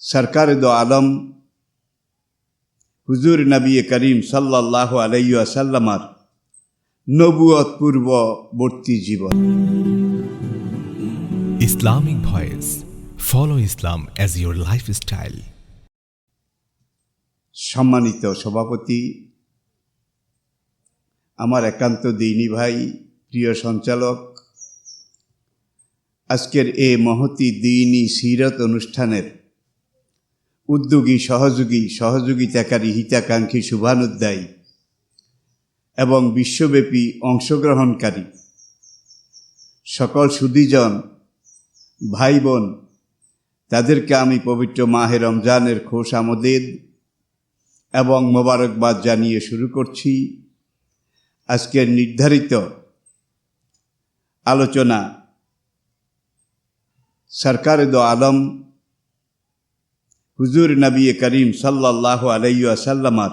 सरकार दो आलम हुजूर नबी करीम सल्लल्लाहु अलैहि वसल्लमर नबुवत पूर्ववर्ती जीवन। Islamic Voice. Follow Islam as your lifestyle. सम्मानित सभापति, आमार एकांत दीनी भाई, प्रिय संचालक, आजकेर ए महती दीनी सीरत अनुष्ठानेर उद्योगी सहयोगिताकारी हिताकांक्षी शुभानुद्दायी एवं विश्वव्यापी अंशग्रहणकारी सकल सुधीजन भाई बोन तादेरके आमी पवित्र माहे रमजानेर खोश आमदेद एवं मोबारकबाद जानिए शुरू करछि आजकेर निर्धारित आलोचना सरकार दो आलम हुजूर नबी करीम सल्लल्लाहु अलैहि वसल्लमर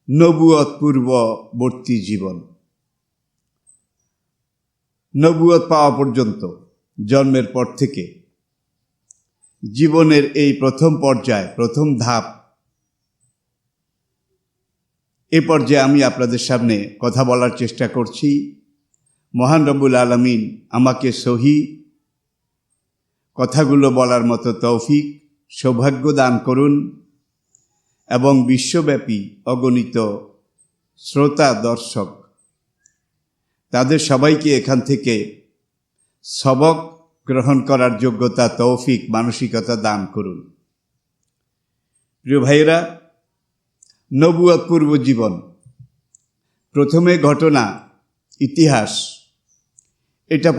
नबुवत पूर्ववर्ती जीवन। नबुवत पाওয়া পর্যন্ত जन्मेर पर থেকে জীবনের এই প্রথম পর্যায় প্রথম ধাপ এই পর্যায়ে আমি আপনাদের সামনে কথা বলার চেষ্টা করছি। মহান রব্বুল আলামিন আমাকে সহি কথাগুলো বলার মতো তৌফিক সৌভাগ্য দান করুন এবং বিশ্বব্যাপী অগণিত শ্রোতা দর্শক তাদের সবাইকে এখান থেকে সবক গ্রহণ করার যোগ্যতা তৌফিক মানসিকতা দান করুন। প্রিয় ভাইয়েরা, নবুয়ত পূর্ব জীবন, প্রথমে ঘটনা ইতিহাস এটা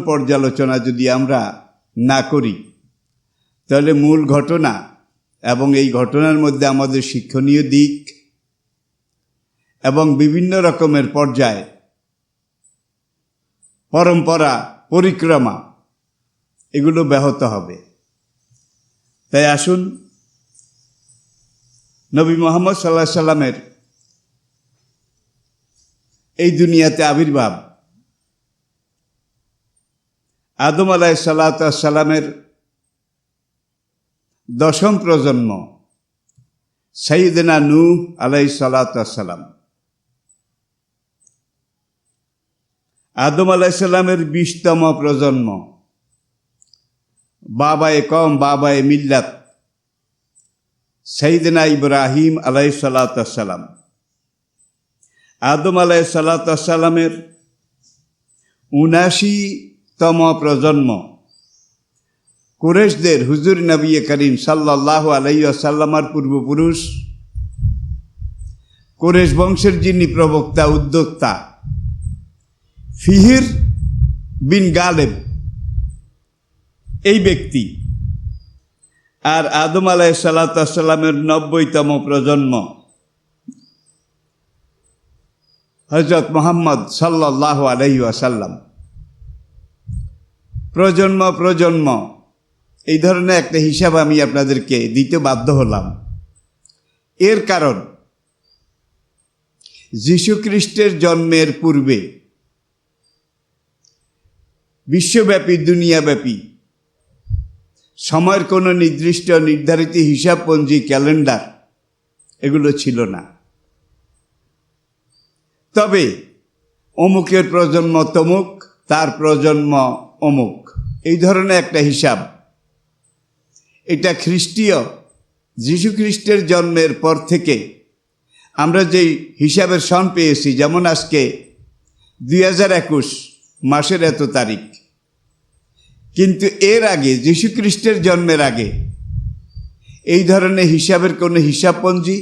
পর্যালোচনা যদি আমরা না করি তাহলে মূল ঘটনা এবং এই ঘটনার মধ্যে আমাদের শিক্ষণীয় দিক এবং বিভিন্ন রকমের পর্যায় পরম্পরা পরিক্রমা এগুলো ব্যাহত হবে। তাই আসুন নবী মুহাম্মদ সাল্লাল্লাহু আলাইহি সাল্লামের এই দুনিয়াতে আবির্ভাব, আদম আলাইহিস সালামের দশম প্রজন্ম সাইয়েদনা নূহ আলাইহিস সালাম, আদম আলাইহিস সালামের 20তম প্রজন্ম বাবায়ে কওম বাবায়ে মিল্লাত সাইয়েদনা ইব্রাহিম আলাইহিস সালাম, আদম আলাইহিস সালামের 79তম প্রজন্ম কুরাইশদের হুজুর নবী করিম সাল্লাল্লাহু আলাইহি ওয়াসাল্লামের পূর্বপুরুষ কুরাইশ বংশের যিনি প্রবক্তা উদ্যোক্তা ফিহির বিন গালেব এই ব্যক্তি, আর আদম আলাইহিস সালামের 90তম প্রজন্ম হযরত মুহাম্মদ সাল্লাল্লাহু আলাইহি ওয়াসাল্লাম। প্রজন্ম এই ধরনের একটা হিসাব আমি আপনাদেরকে দিতে বাধ্য হলাম। এর কারণ যীশু খ্রিস্টের জন্মের পূর্বে বিশ্বব্যাপী দুনিয়াব্যাপী সময়ের কোনো নির্ধারিত হিসাবপঞ্জি ক্যালেন্ডার এগুলো ছিল না। তবে অমুকের প্রজন্ম তমুক, তার প্রজন্ম অমুক, এই ধরনের একটা হিসাব এটা খ্রিস্টীয় যীশু খ্রিস্টের জন্মের পর থেকে আমরা যেই হিসাবের সন পেয়েছি, যেমন আজকে 2021 মাসের এত তারিখ, কিন্তু এর আগে যীশু খ্রিস্টের জন্মের আগে এই ধরনের হিসাবের কোনো হিসাবপঞ্জি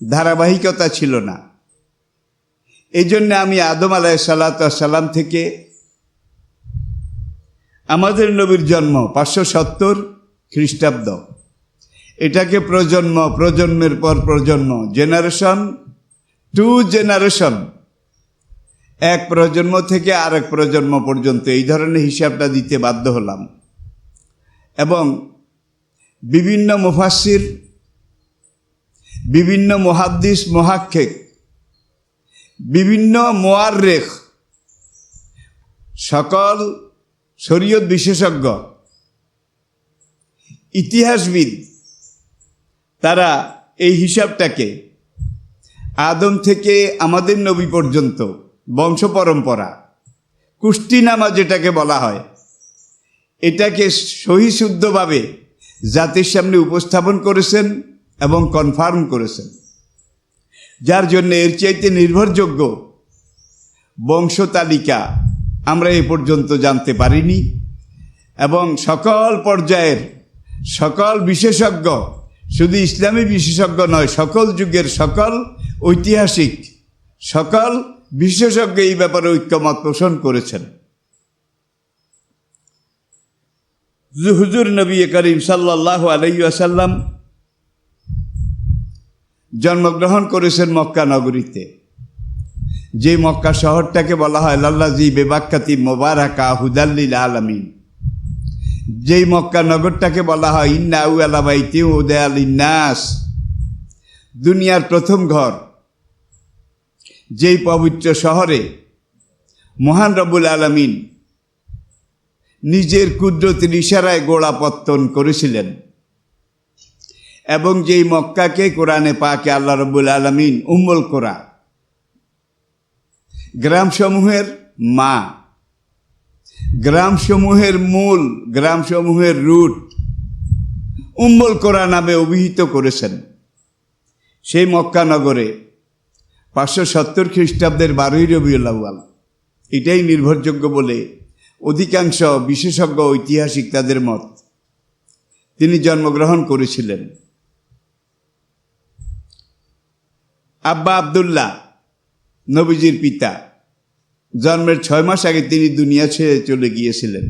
ধারাবাহিকতা ছিল না। এই জন্য আমি আদম আলাইহিস সালাম থেকে আমাদের নবীর জন্ম 570 খ্রিস্টাব্দ, এটাকে প্রজন্মের পর প্রজন্ম, জেনারেশন টু জেনারেশন, এক প্রজন্ম থেকে আরেক প্রজন্ম পর্যন্ত এই ধরনের হিসাবটা দিতে বাধ্য হলাম। এবং বিভিন্ন মুফাসসির, বিভিন্ন মুহাদ্দিস মুহাক্কিক, বিভিন্ন মুআররিখ, সকল শরীয়ত বিশেষজ্ঞ ইতিহাসবিদ তারা এই হিসাবটাকে আদম থেকে আমাদের নবী পর্যন্ত বংশ পরম্পরা কুষ্টিনামা যেটাকে বলা হয়, এটাকে সহিশুদ্ধভাবে জাতির সামনে উপস্থাপন করেছেন এবং কনফার্ম করেছেন, যার জন্য এর চাইতে নির্ভরযোগ্য বংশ তালিকা আমরা এ পর্যন্ত জানতে পারিনি। এবং সকল পর্যায়ের সকল বিশেষজ্ঞ, শুধু ইসলামী বিশেষজ্ঞ নয়, সকল যুগের সকল ঐতিহাসিক সকল বিশেষজ্ঞ এই ব্যাপারে ঐক্যমত পোষণ করেছেন। হুজুর নবী করিম সাল্লাল্লাহু আলাইহি ওয়াসাল্লাম জন্মগ্রহণ করেছেন মক্কা নগরীতে, যে মক্কা শহরটাকে বলা হয় লাল্লাজি বেবাক্কাতি মোবারাকা হুদাল্লিল আলামিন। যেই মক্কা নগরটাকে বলা হয় ইন্না আউয়ালা বাইতি উদিয়া লিন্নাস, দুনিয়ার প্রথম ঘর। যেই পবিত্র শহরে মহান রব্বুল আলামিন নিজের কুদরতের ইশারায় গোড়াপত্তন করেছিলেন, এবং যেই মক্কাকে কোরআনে পাকে আল্লাহ রব্বুল আলামিন উম্মুল কোরা, গ্রামসমূহের মা, গ্রামসমূহের মূল, গ্রামসমূহের রুট উম্মুল কোরা নামে অভিহিত করেছেন। সেই মক্কা নগরে 570 খ্রিস্টাব্দের 12ই রবিউল আউয়াল, এটাই নির্ভরযোগ্য বলে অধিকাংশ বিশেষজ্ঞ ঐতিহাসিক তাদের মত, তিনি জন্মগ্রহণ করেছিলেন। আব্বা আব্দুল্লাহ নবীজির পিতা, জন্মের 6 মাস আগে তিনি দুনিয়া ছেড়ে চলে গিয়েছিলেন।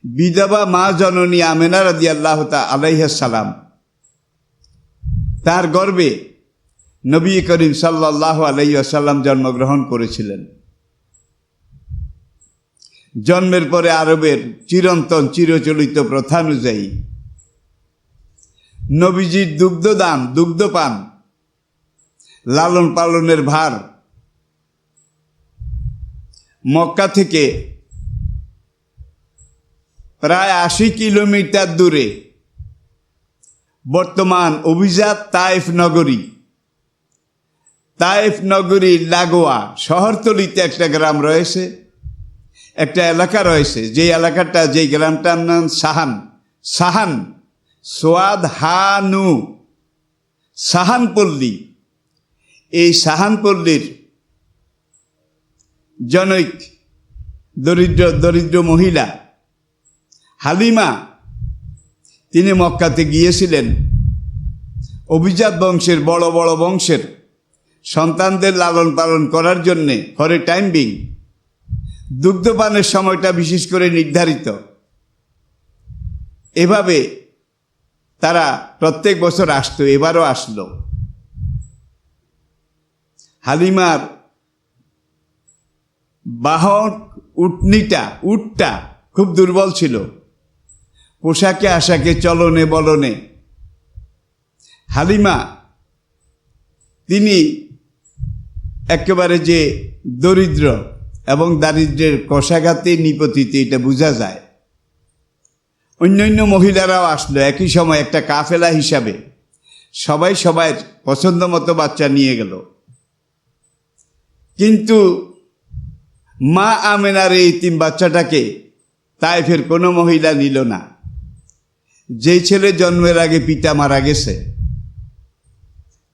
বিধবা মা জননী আমেনা রাদিয়াল্লাহু তাআলা আলাইহা সালাম, তার গর্ভে নবী করিম সাল্লাল্লাহু আলাইহি ওয়াসাল্লাম জন্মগ্রহণ করেছিলেন। জন্মের পরে আরবের চিরন্তন চিরচলিত প্রথা অনুযায়ী নবীজির দুগ্ধদান, দুগ্ধপান, লালন পালনের ভার মক্কা থেকে প্রায় 80 কিলোমিটার দূরে বর্তমান অভিজাত তায়েফ নগরী, তায়েফ নগরীর লাগোয়া শহরতলিতে একটা গ্রাম রয়েছে, একটা এলাকা রয়েছে, যেই এলাকাটা, যেই গ্রামটার নাম সাহান। সাহান, সোয়াদ হানু, সাহানপল্লী। এই সাহানপল্লীর জনৈক দরিদ্র মহিলা হালিমা, তিনি মক্কাতে গিয়েছিলেন অভিজাত বংশের, বড় বড় বংশের সন্তানদের লালন পালন করার জন্যে, ফর এ টাইম বিং। দুগ্ধপানের সময়টা বিশেষ করে নির্ধারিত। এভাবে তারা প্রত্যেক বছর আসতো, এবারও আসলো। হালিমার বাহন উটটা খুব দুর্বল ছিল, পোশাকে আশাকে চলনে বলনে। হালিমা তিনি একেবারে যে দরিদ্র এবং দারিদ্র্যের কষাঘাতে নিপতিত, এটা বোঝা যায়। অন্যান্য মহিলারাও আসলো একই সময়, একটা কাফেলা হিসাবে। সবাই সবার পছন্দ মতো বাচ্চা নিয়ে গেল, কিন্তু মা আমেনার এই তিন বাচ্চাটাকে তায়েফের কোনো মহিলা নিল না। যেই ছেলে জন্মের আগে পিতা মারা গেছে,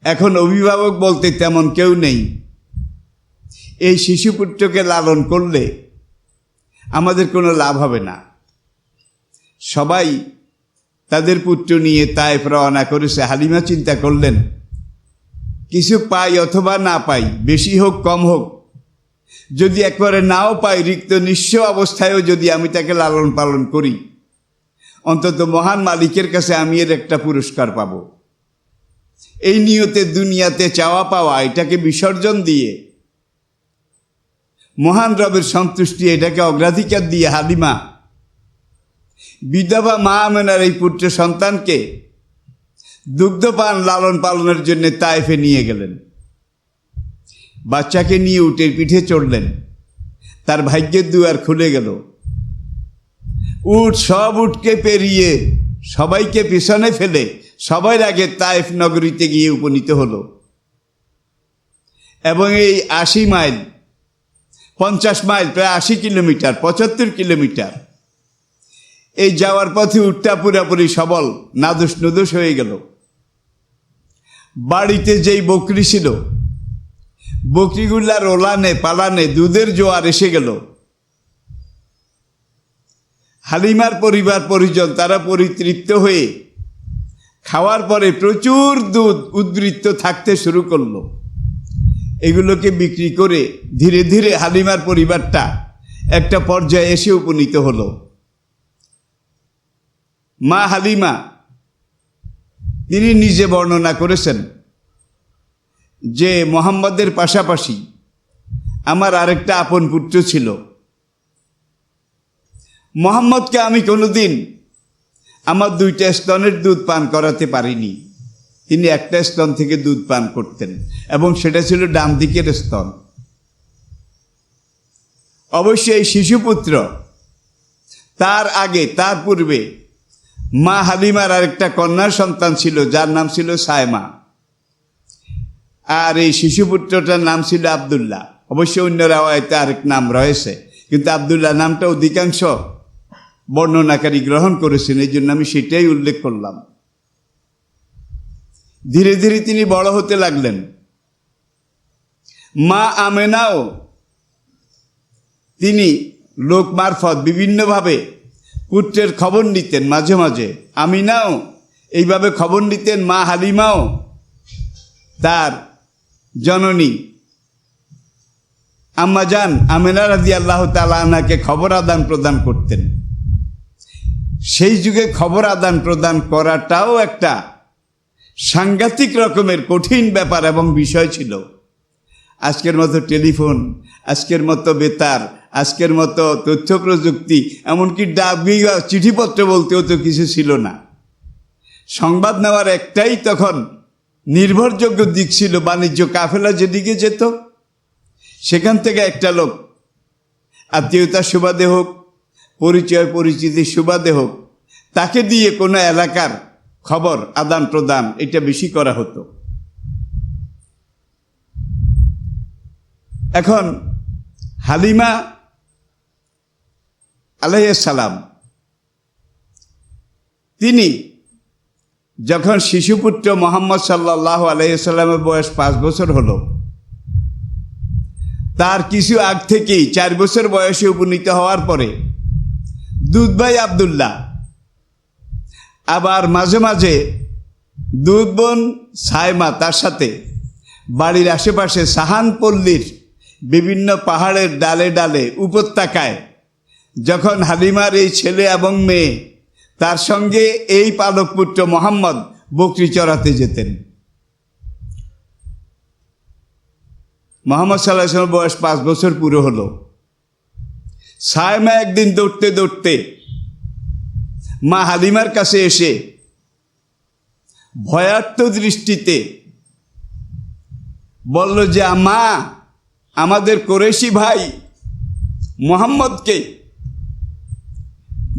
এখন অভিভাবক বলতে তেমন কেউ নেই। এই শিশুপুত্রকে লালন করলে আমাদের কোনো লাভ হবে না। সবাই তাদের পুত্র নিয়ে তায়েফ রওনা করেছে। হালিমা চিন্তা করলেন, কিছু পাই অথবা না পাই, বেশি হোক কম হোক, যদি একবারে নাও পাই, রিক্ত নিঃস্ব অবস্থায়ও যদি আমি তাকে লালন পালন করি, অন্তত মহান মালিকের কাছে আমি এর একটা পুরস্কার পাব। এই নিয়তে দুনিয়াতে চাওয়া পাওয়া, এটাকে বিসর্জন দিয়ে মহান রবের সন্তুষ্টি, এটাকে অগ্রাধিকার দিয়ে হালিমা বিধবা মা আমেনার এই পুত্র সন্তানকে দুগ্ধপান লালন পালনের জন্য তায়েফে নিয়ে গেলেন। বাচ্চাকে নিয়ে উটের পিঠে চড়লেন, তার ভাগ্যের দুয়ার খুলে গেল। উট সব উটকে পেরিয়ে সবাইকে পিছনে ফেলে সবার আগে তায়েফ নগরীতে গিয়ে উপনীত হলো এবং এই 80 মাইল 50 মাইল প্রায় 80 কিলোমিটার 75 কিলোমিটার এই যাওয়ার পথে উটটা পুরাপুরি সবল নাদুস নুদুস হয়ে গেল। বাড়িতে যেই বকরি ছিল বকরিগুলার ওলানে পালানে দুধের জোয়ার এসে গেল। হালিমার পরিবার পরিজন তারা পরিতৃপ্ত হয়ে খাওয়ার পরে প্রচুর দুধ উদ্বৃত্ত থাকতে শুরু করলো। এগুলোকে বিক্রি করে ধীরে ধীরে হালিমার পরিবারটা একটা পর্যায়ে এসে উপনীত হলো। মা হালিমা তিনি নিজে বর্ণনা করেছেন যে মোহাম্মদের পাশাপাশি আমার আরেকটা আপন পুত্র ছিল। মোহাম্মদকে আমি কোনোদিন আমার 2টা স্তনের দুধ পান করাতে পারিনি। তিনি একটা স্তন থেকে দুধ পান করতেন এবং সেটা ছিল ডান দিকের স্তন। অবশ্যই এই শিশুপুত্র তার আগে তার পূর্বে মা হালিমার আরেকটা কন্যার সন্তান ছিল যার নাম ছিল সায়মা, আর এই শিশুপুত্রটার নাম ছিল আব্দুল্লাহ। অবশ্যই অন্য রাওয়ায়াতে আরেক নাম রয়েছে, কিন্তু আব্দুল্লাহ নামটা অধিকাংশ বর্ণনাকারী গ্রহণ করেছেন, এই জন্য আমি সেটাই উল্লেখ করলাম। ধীরে ধীরে তিনি বড় হতে লাগলেন। মা আমেনাও তিনি লোক মারফত বিভিন্নভাবে পুত্রের খবর নিতেন। মাঝে মাঝে আমিনাও এইভাবে খবর নিতেন। মা হালিমাও তার জননী আম্মাজান আমেনা রাদিয়াল্লাহু তাআলা আনহাকে খবর আদান প্রদান করতেন। সেই যুগে খবর আদান প্রদান করাটাও একটা সাংঘাতিক রকমের কঠিন ব্যাপার এবং বিষয় ছিল। আজকের মতো টেলিফোন, আজকের মতো বেতার, আজকের মতো তথ্য প্রযুক্তি, এমনকি ডাক বিভাগ চিঠিপত্র বলতেও তো কিছু ছিল না। সংবাদ নেওয়ার একটাই তখন নির্ভরযোগ্য দিক ছিল, বাণিজ্য কাফেলা যেদিকে যেত সেখান থেকে একটা লোক আত্মীয়তার সুবাদে হোক, পরিচয় পরিচিতির সুবাদে হোক, তাকে দিয়ে কোনো এলাকার খবর আদান প্রদান এটা বেশি করা হতো। এখন হালিমা আলাইহিস সালাম তিনি যখন শিশুপুত্র মোহাম্মদ সাল্লাল্লাহু আলাইহি সাল্লামের বয়স 5 বছর হলো, তার কিছু আগ থেকেই 4 বছর বয়সে উপনীত হওয়ার পরে দুধ ভাই আব্দুল্লাহ, আবার মাঝে মাঝে দুধ বোন সায়মা তার সাথে বাড়ির আশেপাশে সাহানপল্লীর বিভিন্ন পাহাড়ের ডালে ডালে উপত্যকায় যখন হালিমার এই ছেলে এবং মেয়ে তার সঙ্গে এই পালক পুত্র মোহাম্মদ বকরি চড়াতে যেতেন। মোহাম্মদ সাল্লাল্লাহু আলাইহি ওয়াসাল্লামের বয়স 5 বছর পুরো হলো। সায়মা একদিন দৌড়তে দৌড়তে মা হালিমার কাছে এসে ভয়ার্ত দৃষ্টিতে বলল যে মা, আমাদের কুরাইশি ভাই মোহাম্মদকে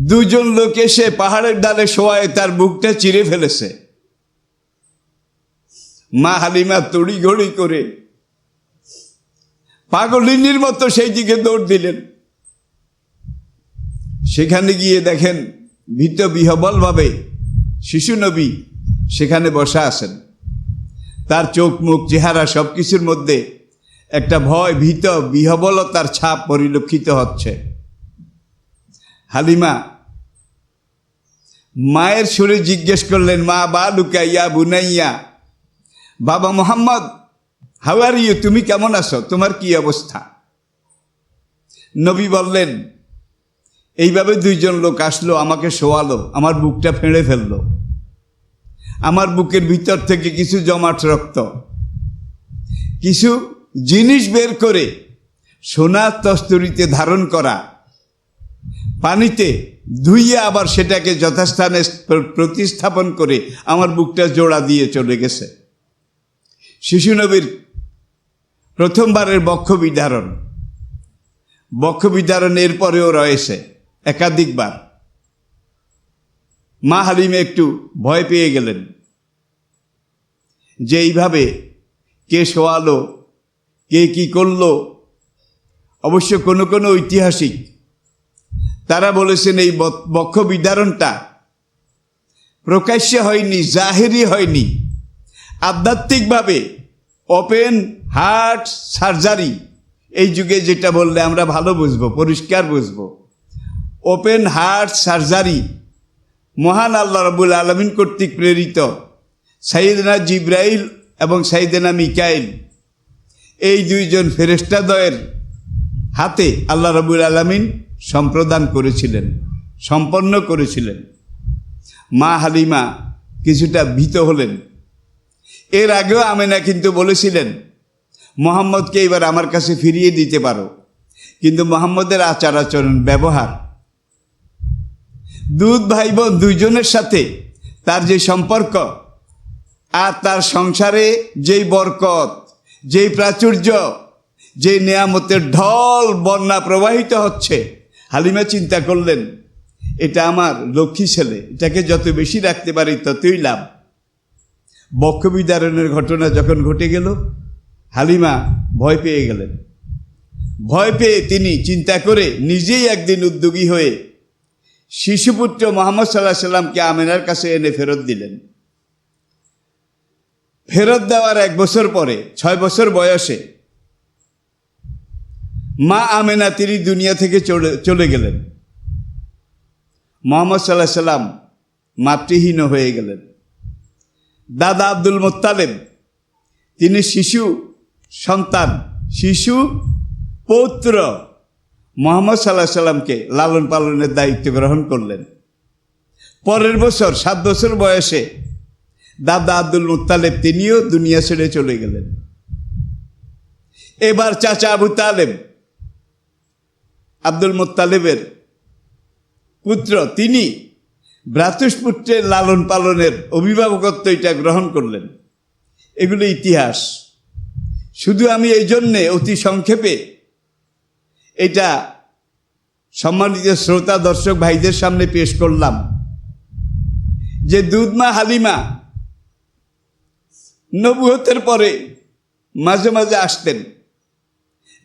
2 জন লোক এসে পাহাড়ের ডালে শোয়ায় তার বুকটা চিরে ফেলেছে। মা হালিমা তড়িঘড়ি করে পাগলিনীর মতো সেই দিকে দৌড় দিলেন। সেখানে গিয়ে দেখেন ভীত বিহবলভাবে শিশু নবী সেখানে বসা আছেন। তার চোখ মুখ চেহারা সব কিছুর মধ্যে একটা ভয় ভীত বিহবলতার ছাপ পরিলক্ষিত হচ্ছে। হালিমা মায়ের সুরে জিজ্ঞেস করলেন, মা বালুকা ইয়া বুনাইয়া, বাবা মোহাম্মদ, হাউ আর ইউ, তুমি কেমন আছো, তোমার কি অবস্থা? নবী বললেন, এইভাবে 2 জন লোক আসলো, আমাকে শোয়ালো, আমার বুকটা ফেঁড়ে ফেললো। আমার বুকের ভিতর থেকে কিছু জমাট রক্ত, কিছু জিনিস বের করে সোনার তস্তরিতে ধারণ করা, পানিতে ধুইয়ে আবার সেটাকে যথাস্থানে প্রতিস্থাপন করে আমার বুকটা জোড়া দিয়ে চলে গেছে। শিশু নবীর প্রথমবারের বক্ষ বিধারণ এরপরেও রয়েছে একাধিকবার। মা হালিমা একটু ভয় পেয়ে গেলেন যে এইভাবে কে শোয়ালো, কে কি করলো। অবশ্য কোনো কোনো ঐতিহাসিক তারা বলেছেন এই বক্ষ বিদারণটা প্রকাশ্যে হয়নি, জাহেরি হয়নি, আধ্যাত্মিকভাবে ওপেন হার্ট সার্জারি, এই যুগে যেটা বললে আমরা ভালো বুঝবো, পরিষ্কার বুঝবো। ওপেন হার্ট সার্জারি মহান আল্লাহ রাব্বুল আলামিন কর্তৃক প্রেরিত সাইয়েদনা জিব্রাইল এবং সাইয়েদনা মিকাইল, এই দুইজন ফেরেশতাদ্বয়ের হাতে আল্লাহ রাব্বুল আলামিন সম্পন্ন করেছিলেন। মা হালিমা কিছুটা ভীত হলেন। এর আগেও আমেনা কিন্তু বলেছিলেন মুহাম্মদকে এবার আমার কাছে ফিরিয়ে দিতে পারো, কিন্তু মুহাম্মদের আচার আচরণ, ব্যবহার, দুধ ভাই বোন দুইজনের সাথে তার যে সম্পর্ক আর তার সংসারে যেই বরকত, যেই প্রাচুর্য, যেই নেয়ামতের ঢল বন্যা প্রবাহিত হচ্ছে, হালিমা চিন্তা করলেন এটা আমার লক্ষ্মী ছেলে, এটাকে যত বেশি রাখতে পারি ততই লাভ। বক্ষ বিদারণের ঘটনা যখন ঘটে গেল, হালিমা ভয় পেয়ে গেলেন। ভয় পেয়ে তিনি চিন্তা করে নিজেই একদিন উদ্যোগী হয়ে শিশুপুত্র মুহাম্মদ সাল্লাল্লাহু আলাইহি সাল্লামকে আমেনার কাছে এনে ফেরত দিলেন। ফেরত দেওয়ার 1 বছর পরে, 6 বছর বয়সে মা আমেনা তিনি দুনিয়া থেকে চলে গেলেন। মুহাম্মদ সাল্লাল্লাহু আলাইহি সাল্লাম মাতৃহীন হয়ে গেলেন। দাদা আব্দুল মুত্তালিব তিনি শিশু পৌত্র মুহাম্মদ সাল্লাল্লাহু আলাইহি সাল্লামকে লালন পালনের দায়িত্ব গ্রহণ করলেন। পরের বছর 7 বছর বয়সে দাদা আব্দুল মুত্তালিব তিনিও দুনিয়া ছেড়ে চলে গেলেন। এবার চাচা আবু তালেব, আব্দুল মুত্তালিবের পুত্র, তিনি ভ্রাতুষ্পুত্রের লালন পালনের অভিভাবকত্ব এটা গ্রহণ করলেন। এগুলো ইতিহাস। শুধু আমি এই জন্যে অতি সংক্ষেপে এটা সম্মানিত শ্রোতা দর্শক ভাইদের সামনে পেশ করলাম যে দুধমা হালিমা নবুয়তের পরে মাঝে মাঝে আসতেন।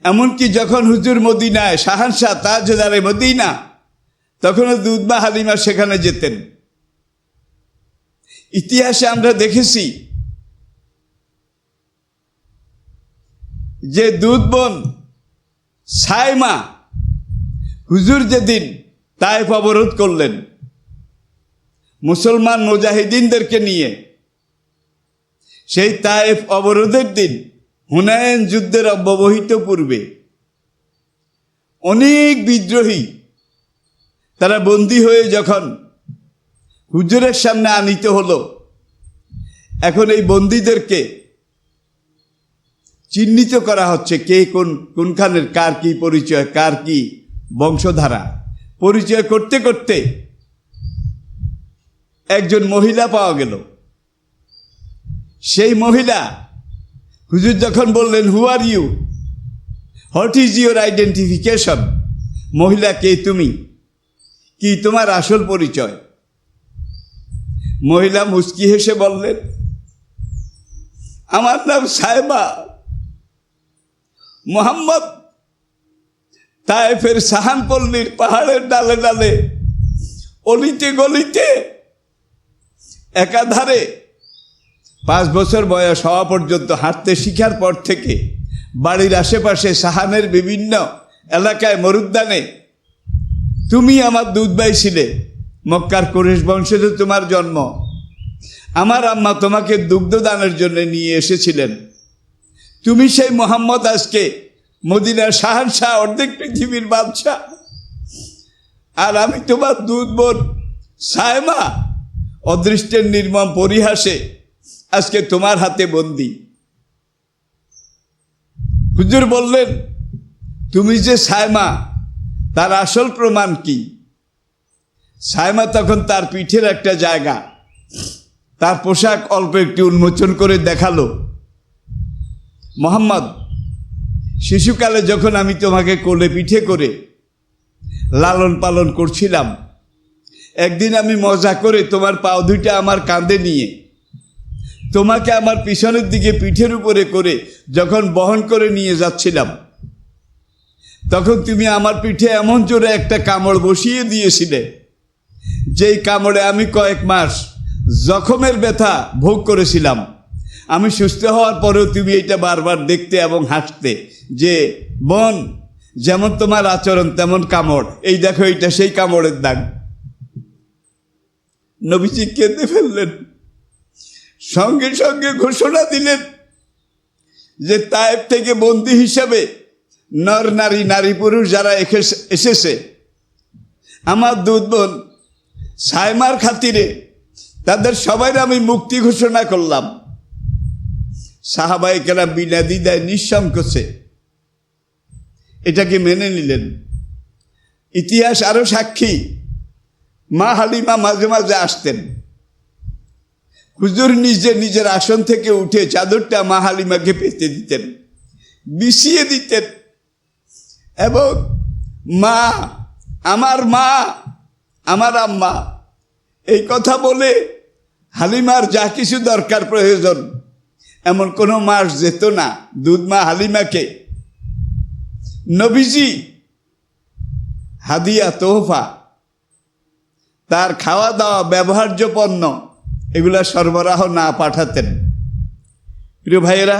এমনকি যখন হুজুর মদিনায়, শাহানশাহ তাজদারে মদিনা, তখনও দুধমা হালিমা সেখানে যেতেন। ইতিহাসে আমরা দেখেছি যে দুধ বোন সাইমা হুজুর যেদিন তায়েফ অবরোধ করলেন মুসলমান মুজাহিদিনদেরকে নিয়ে, সেই তায়েফ অবরোধের দিন হুনাইন যুদ্ধের অব্যবহিত পূর্বে অনেক বিদ্রোহী তারা বন্দী হয়ে যখন হুজুরের সামনে আনিত হলো, এখন এই বন্দীদেরকে চিহ্নিত করা হচ্ছে কে কোনখানের, কার কি পরিচয়, কার কি বংশধারা। পরিচয় করতে করতে একজন মহিলা পাওয়া গেল। সেই মহিলা হুজুর যখন বললেন who are you, what is your identification, মহিলা কে তুমি, কি তোমার আসল পরিচয়? মহিলা মুচকি হেসে বললেন আমার নাম সাইবা। মুহাম্মদ তায়েফের সাহানপল্লীর পাহাড়ের ডালে ডালে, অলিতে গলিতে, একাধারে 5 বছর বয়স হওয়া পর্যন্ত হাঁটতে শিখার পর থেকে বাড়ির আশেপাশে সাহানের বিভিন্ন এলাকায় মরুদ্যানে তুমি আমার দুধ ভাই ছিলে। মক্কার কুরাইশ বংশে তোমার জন্ম। আমার আম্মা তোমাকে দুগ্ধদানের জন্য নিয়ে এসেছিলেন। তুমি সেই মুহাম্মদ আজকে মদিনার শাহানশাহ, অর্ধেক পৃথিবীর বাদশাহ, আর আমি তোমার দুধ বোন সাইমা অদৃষ্টের নির্মম পরিহাসে আজকে তোমার হাতে বন্দী। হুজুর বললেন তুমি যে সাইমা তার আসল প্রমাণ কি? সাইমা তখন তার পিঠের একটা জায়গা, তার পোশাক অল্প একটু উন্মোচন করে দেখালো। মুহাম্মদ, শিশুকালে যখন আমি তোমাকে কোলে পিঠে করে লালন পালন করছিলাম, একদিন আমি মজা করে তোমার পাও দুইটা আমার কাঁধে নিয়ে তোমাকে আমার পিছনের দিকে পিঠের উপরে করে যখন বহন করে নিয়ে যাচ্ছিলাম, তখন তুমি আমার পিঠে এমন জোরে একটা কামড় বসিয়ে দিয়েছিলে, যেই কামড়ে আমি কয়েক মাস জখমের ব্যথা ভোগ করেছিলাম। আমি সুস্থ হওয়ার পরেও তুমি এটা বারবার দেখতে এবং হাসতে যে বোন, যেমন তোমার আচরণ তেমন কামড়, এই দেখো এটা সেই কামড়ের দাগ। নবীজি কেঁদে ফেললেন, সঙ্গে সঙ্গে ঘোষণা দিলেন যে তায়েব থেকে বন্দী হিসাবে নর নারী, নারী পুরুষ যারা এসেছে, আমার দুধ বোন সাইমার খাতিরে তাদের সবাই আমি মুক্তি ঘোষণা করলাম। সাহাবায়ে কেরাম বিনা দ্বিধায় নিঃসংকোচে এটাকে মেনে নিলেন। ইতিহাস আরো সাক্ষী, মা হালিমা মাঝে মাঝে আসতেন, হুজুর নিজে নিজের আসন থেকে উঠে চাদরটা মা হালিমাকে পেতে দিতেন, বিছিয়ে দিতেন এবং মা, আমার আম্মা এই কথা বলে হালিমার যা কিছু দরকার প্রয়োজন, এমন কোনো মাস যেত না দুধ মা হালিমাকে নবীজি হাদিয়া, তোহফা, তার খাওয়া দাওয়া, ব্যবহার্য পণ্য এগুলা সরবরাহ না পাঠাতেন। প্রিয় ভাইয়েরা,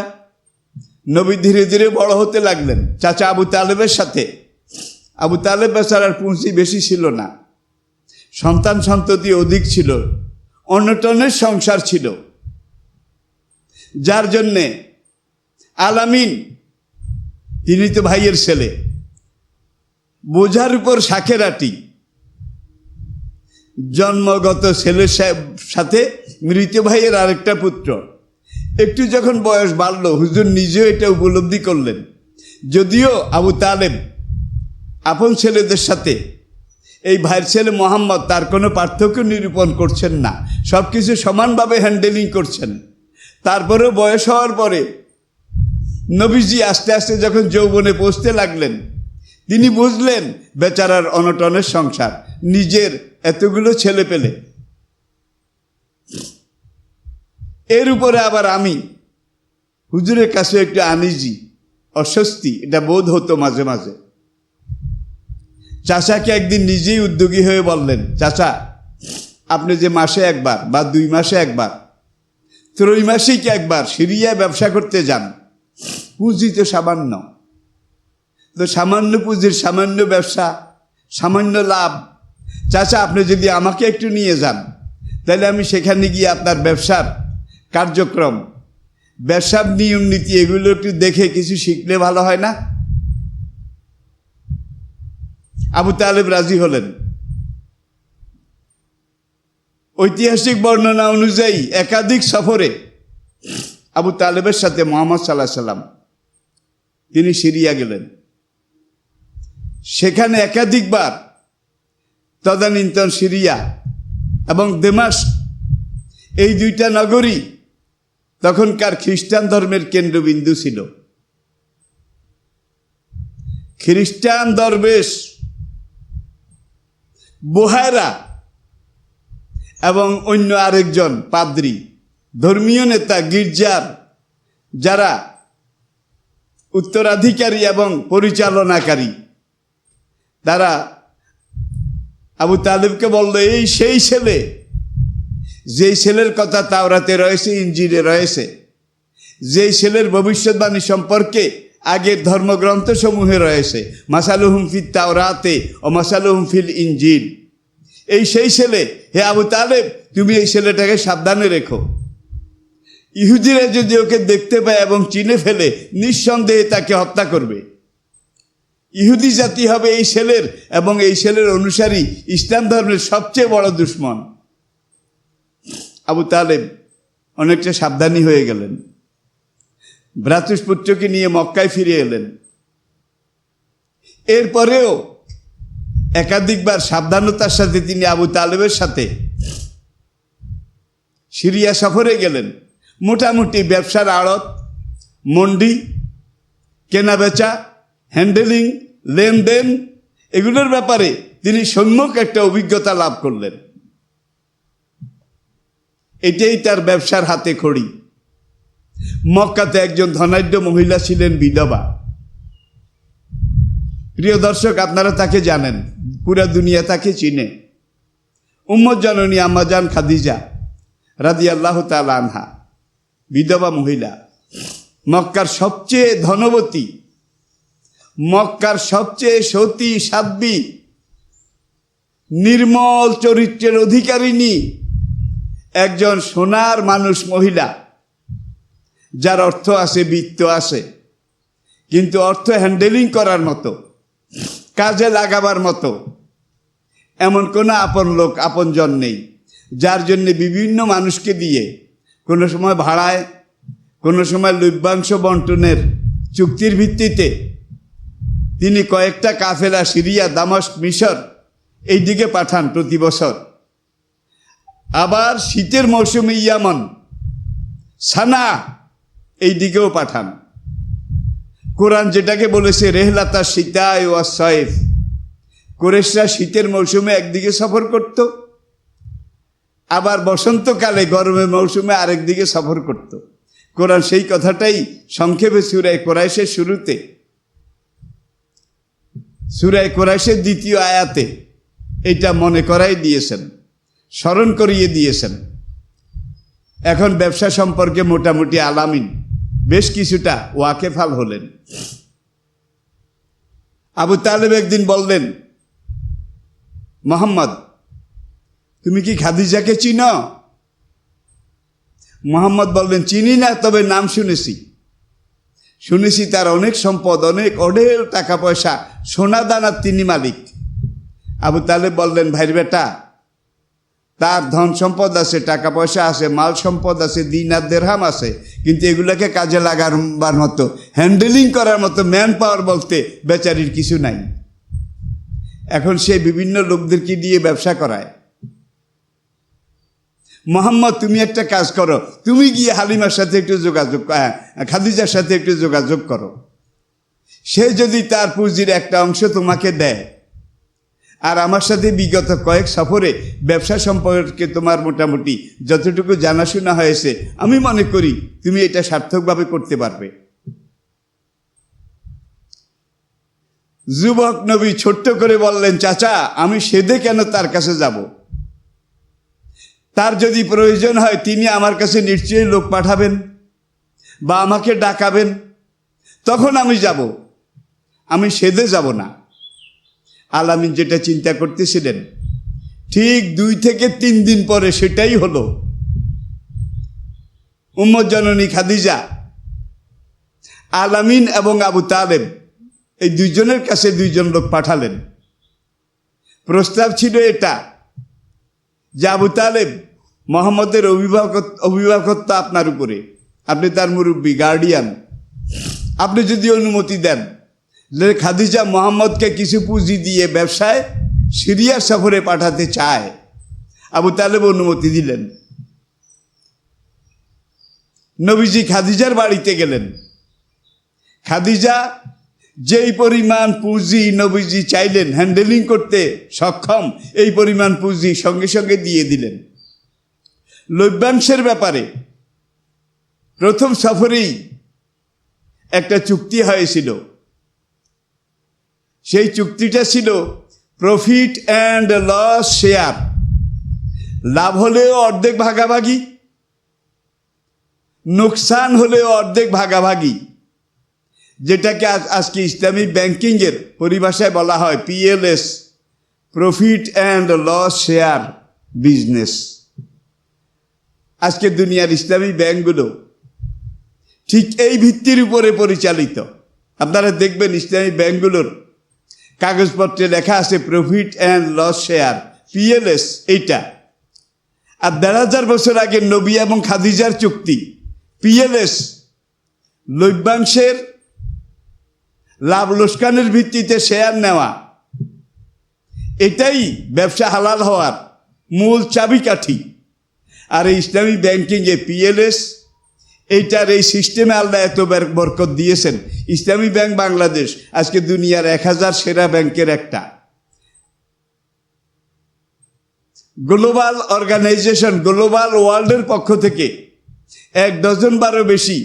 নবী ধীরে ধীরে বড় হতে লাগলেন চাচা আবু তালেবের সাথে। আবু তালেব বেচারার পুঁজি বেশি ছিল না, সন্তান সন্ততি অধিক ছিল, অন্যটনের সংসার ছিল, যার জন্যে আলামিন, তিনি তো ভাইয়ের ছেলে, বোঝার উপর শাখের আটি, জন্মগত ছেলের সাথে মৃত ভাইয়ের আরেকটা পুত্র। একটু যখন বয়স বাড়ল, হুজুর নিজেও এটা উপলব্ধি করলেন। যদিও আবু তালেব আপন ছেলেদের সাথে এই ভাইয়ের ছেলে মোহাম্মদ তার কোনো পার্থক্য নিরূপণ করছেন না, সব কিছু সমানভাবে হ্যান্ডেলিং করছেন, তারপরেও বয়স হওয়ার পরে নবীজি আস্তে আস্তে যখন যৌবনে পৌঁছতে লাগলেন, তিনি বুঝলেন বেচারার অনটনের সংসার, নিজের এতগুলো ছেলে পেলে, এর উপরে আবার আমি হুজুরের কাছে একটু আনিজি, অস্বস্তি এটা বোধ হতো মাঝে মাঝে। চাচাকে একদিন নিজেই উদ্যোগী হয়ে বললেন, চাচা আপনি যে মাসে একবার বা 2 মাসে একবার, ত্রৈমাসিক একবার সিরিয়ায় ব্যবসা করতে যান, পুঁজি তো সামান্য, তো সামান্য পুঁজির সামান্য ব্যবসা, সামান্য লাভ, চাচা আপনি যদি আমাকে একটু নিয়ে যান, তাহলে আমি সেখানে গিয়ে আপনার ব্যবসার কার্যক্রম, ব্যবসার নিয়ম নীতি এগুলো একটু দেখে কিছু শিখলে ভালো হয় না? আবু তালেব রাজি হলেন। ঐতিহাসিক বর্ণনা অনুযায়ী একাধিক সফরে আবু তালেবের সাথে মুহাম্মদ সাল্লাল্লাহু আলাইহি সাল্লাম তিনি সিরিয়া গেলেন। সেখানে একাধিকবার, তদানীন্তন সিরিয়া এবং দেমাস্ক, এই 2টা নগরী তখনকার খ্রিস্টান ধর্মের কেন্দ্রবিন্দু ছিল। খ্রিস্টান দরবেশ বুহায়রা এবং অন্য আরেকজন পাদ্রী, ধর্মীয় নেতা, গির্জার যারা উত্তরাধিকারী এবং পরিচালনাকারী, তারা আবু তালেবকে বলল, এই সেই ছেলে, যেই ছেলের কথা তাওরাতে রয়েছে, ইনজিলে রয়েছে, যেই ছেলের ভবিষ্যৎবাণী সম্পর্কে আগের ধর্মগ্রন্থ সমূহে রয়েছে, মাসালুহুম ফিত তাওরাতে ও মাসালুহুম ফিল ইনজিল, এই সেই ছেলে। হে আবু তালেব, তুমি এই ছেলেটাকে সাবধানে রেখো। ইহুদিরা যদি ওকে দেখতে পায় এবং চিনে ফেলে, নিঃসন্দেহে তাকে হত্যা করবে। ইহুদি জাতি হবে এই ছেলের এবং এই ছেলের অনুসারী ইসলাম ধর্মের সবচেয়ে বড় দুশমন। আবু তালেব অনেকটা সাবধানী হয়ে গেলেন, ভ্রাতুষ্পুত্রকে নিয়ে মক্কায় ফিরে এলেন। এরপরেও একাধিকবার সাবধানতার সাথে তিনি আবু তালেবের সাথে সিরিয়া সফরে গেলেন। মোটামুটি ব্যবসার আড়ত, মন্ডি, কেনাবেচা, হ্যান্ডেলিং, লেনদেন, এগুলোর ব্যাপারে তিনি সম্যক একটা অভিজ্ঞতা লাভ করলেন। এটাই তার ব্যবসার হাতে খড়ি। মক্কাতে একজন ধনাঢ্য মহিলা ছিলেন, বিধবা। প্রিয় দর্শক, আপনারা তাকে জানেন, পুরা দুনিয়া তাকে চিনে। উম্মত জননী আম্মাজান খাদিজা রাদিয়াল্লাহু তাআলা আনহা, বিধবা মহিলা, মক্কার সবচেয়ে ধনবতী, মক্কার সবচেয়ে সতী সাধ্বী, নির্মল চরিত্রের অধিকারিণী, একজন সোনার মানুষ মহিলা, যার অর্থ আছে, বিত্ত আছে, কিন্তু অর্থ হ্যান্ডেলিং করার মতো, কাজে লাগাবার মতো এমন কোনো আপন লোক, আপনজন নেই, যার জন্য বিভিন্ন মানুষকে দিয়ে কোনো সময় ভাড়ায়, কোনো সময় লভ্যাংশ বন্টনের চুক্তির ভিত্তিতে তিনি কয়েকটা কাফেলা সিরিয়া, দামাস্ক, মিশর এই দিকে পাঠান প্রতি বছর। আবার শীতের মৌসুমে ইয়ামান, সানা এই দিকেও পাঠান। কোরআন যেটাকে বলেছে রেহলাতা শীতায় ওয়া সয়েফ, কুরাইশরা শীতের মৌসুমে একদিকে সফর করত, আবার বসন্তকালে গরমের মৌসুমে আরেক দিকে সফর করত। কোরআন সেই কথাটাই সংক্ষেপে সূরা কুরাইশের শুরুতে, সূরা কুরাইশের দ্বিতীয় আয়াতে এটা মনে করাই দিয়েছেন, স্মরণ করিয়ে দিয়েছেন। এখন ব্যবসা সম্পর্কে মোটামুটি আলামিন, বেশ কিছুটা ওয়াকেফাল হলেন। আবু তালেব একদিন বললেন, মোহাম্মদ, তুমি কি খাদিজাকে চিনো? মোহাম্মদ বললেন, চিনি না, তবে নাম শুনেছি তার অনেক সম্পদ, অনেক অঢেল টাকা পয়সা, সোনা দানার তিনি মালিক। আবু তালেব বললেন, ভাইর বেটা, তার ধন সম্পদ আছে, টাকা পয়সা আছে, মাল সম্পদ আছে, দিনার দেরহাম আছে, কিন্তু এগুলোকে কাজে লাগাবার মতো, হ্যান্ডেলিং করার মতো ম্যান পাওয়ার বলতে বেচারির কিছু নাই। এখন সে বিভিন্ন লোকদেরকে দিয়ে ব্যবসা করায়। মোহাম্মদ, তুমি একটা কাজ করো, তুমি গিয়ে হালিমার সাথে একটু যোগাযোগ, খাদিজার সাথে একটু যোগাযোগ করো। সে যদি তার পুঁজির একটা অংশ তোমাকে দেয়, আর আমার সাথে বিগত কয়েক সফরে ব্যবসা সম্পর্কে তোমার মোটামুটি যতটুকু জানাশোনা হয়েছে, আমি মনে করি তুমি এটা সার্থকভাবে করতে পারবে। যুবক নবী ছোট্ট করে বললেন, চাচা, আমি সেদে কেন তার কাছে যাব? তার যদি প্রয়োজন হয় তিনি আমার কাছে নিশ্চয়ই লোক পাঠাবেন বা আমাকে ডাকাবেন, তখন আমি যাব, আমি সেদে যাব না। আলামিন যেটা চিন্তা করতেছিলেন, ঠিক 2 থেকে 3 দিন পরে সেটাই হলো। উম্মত জননী খাদিজা, আলামিন এবং আবু তালেব এই দুইজনের কাছে 2 জন লোক পাঠালেন। প্রস্তাব ছিল এটা যে, আবু তালেব, মোহাম্মদের অভিভাবকত্ব আপনার উপরে, আপনি তার মুরব্বী, গার্ডিয়ান, আপনি যদি অনুমতি দেন যে খাদিজা মোহাম্মদকে কিছু পুঁজি দিয়ে ব্যবসায় সিরিয়ার সফরে পাঠাতে চায়। আবু তালেব অনুমতি দিলেন। নবীজি খাদিজার বাড়িতে গেলেন। খাদিজা যেই পরিমাণ পুঁজি নবীজি চাইলেন হ্যান্ডেলিং করতে সক্ষম, এই পরিমাণ পুঁজি সঙ্গে সঙ্গে দিয়ে দিলেন। লভ্যাংশের ব্যাপারে প্রথম সফরেই একটা চুক্তি হয়েছিল। সেই চুক্তিটা ছিল প্রফিট অ্যান্ড লস শেয়ার, লাভ হলেও অর্ধেক ভাগাভাগি, নোকসান হলেও অর্ধেক ভাগাভাগি, যেটাকে আজকে ইসলামী ব্যাংকিংয়ের পরিভাষায় বলা হয় PLS, profit and loss share business. আজকে দুনিয়ার ইসলামী ব্যাংকগুলো ঠিক এই ভিত্তির উপরে পরিচালিত। আপনারা দেখবেন ইসলামী ব্যাংকগুলোর কাগজপত্রে লেখা আছে profit and loss share, PLS এইটা। আর 1,500 বছর আগে নবী এবং খাদিজার চুক্তি, PLS, লভ্যাংশের লাভ লোকসানের ভিত্তিতে শেয়ার নেওয়া, এটাই ব্যবসা হালাল হওয়ার মূল চাবিকাঠি। আর এই ইসলামী ব্যাংকিংয়ে PLS, এইটার এই সিস্টেমে আল্লাহ এত বরকত দিয়েছেন। ইসলামী ব্যাংক বাংলাদেশ আজকে দুনিয়ার 1000 সেরা ব্যাংকের একটা। গ্লোবাল অর্গানাইজেশন, গ্লোবাল ওয়ার্ল্ডের পক্ষ থেকে 12 বেশি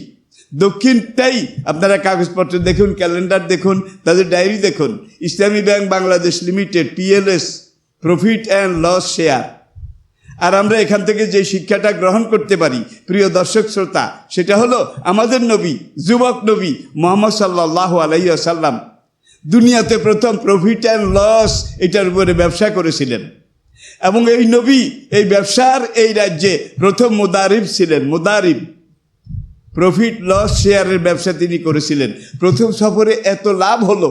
দক্ষিণটাই, আপনারা কাগজপত্র দেখুন, ক্যালেন্ডার দেখুন, তাদের ডায়েরি দেখুন, Islami bank Bangladesh limited, PLS, profit and loss share. আর আমরা এখান থেকে যে শিক্ষাটা গ্রহণ করতে পারি প্রিয় দর্শক শ্রোতা, সেটা হলো আমাদের নবী, যুবক নবী মুহাম্মদ সাল্লাল্লাহু আলাইহি ওয়াসাল্লাম দুনিয়াতে প্রথম প্রফিট অ্যান্ড লস এটার উপরে ব্যবসা করেছিলেন। এবং এই নবী এই ব্যবসার এই রাজ্যে প্রথম মুদারিব ছিলেন। মুদারিব, প্রফিট লস শেয়ারের ব্যবসা তিনি করেছিলেন। প্রথম সফরে এত লাভ হলো,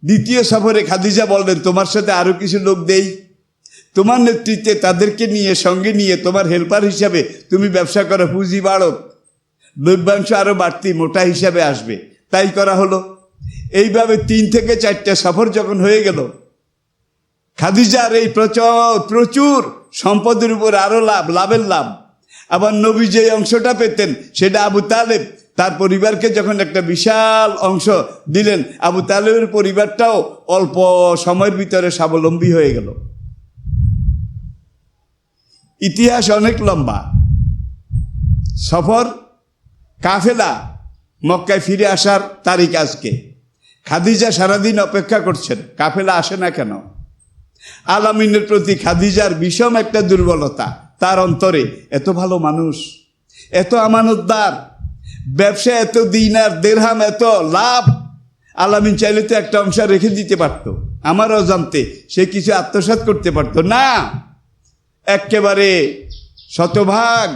দ্বিতীয় সফরে খাদিজা বললেন, তোমার সাথে আরও কিছু লোক দেই, তোমার নেতৃত্বে তাদেরকে নিয়ে, সঙ্গে নিয়ে তোমার হেল্পার হিসাবে তুমি ব্যবসা করো, পুঁজি বাড়ক, লভ্যাংশ আরও বাড়তি মোটা হিসাবে আসবে। তাই করা হলো। এইভাবে 3 থেকে 4টা সফর যখন হয়ে গেল, খাদিজার এই প্রচুর সম্পদের উপর আরও লাভের লাভ। আবার নবী যে অংশটা পেতেন সেটা আবু তালেব তার পরিবারকে যখন একটা বিশাল অংশ দিলেন, আবু তালেবের পরিবারটাও অল্প সময়ের ভিতরে স্বাবলম্বী হয়ে গেল। ইতিহাস অনেক লম্বা। সফর, কাফেলা মক্কায় ফিরে আসার তারিখ আজকে। খাদিজা সারাদিন অপেক্ষা করছেন, কাফেলা আসে না কেন? আলামিনের প্রতি খাদিজার বিষম একটা দুর্বলতা, তার অন্তরে এত ভালো মানুষ, এত আমানতদার, ব্যবসা এত দিনার দেরহাম, এত লাভ। আলামিন চাইলে তো একটা অংশ রেখে দিতে পারত, আমার অজান্তে সে কিছু আত্মসাৎ করতে পারত না। একেবারে শতভাগ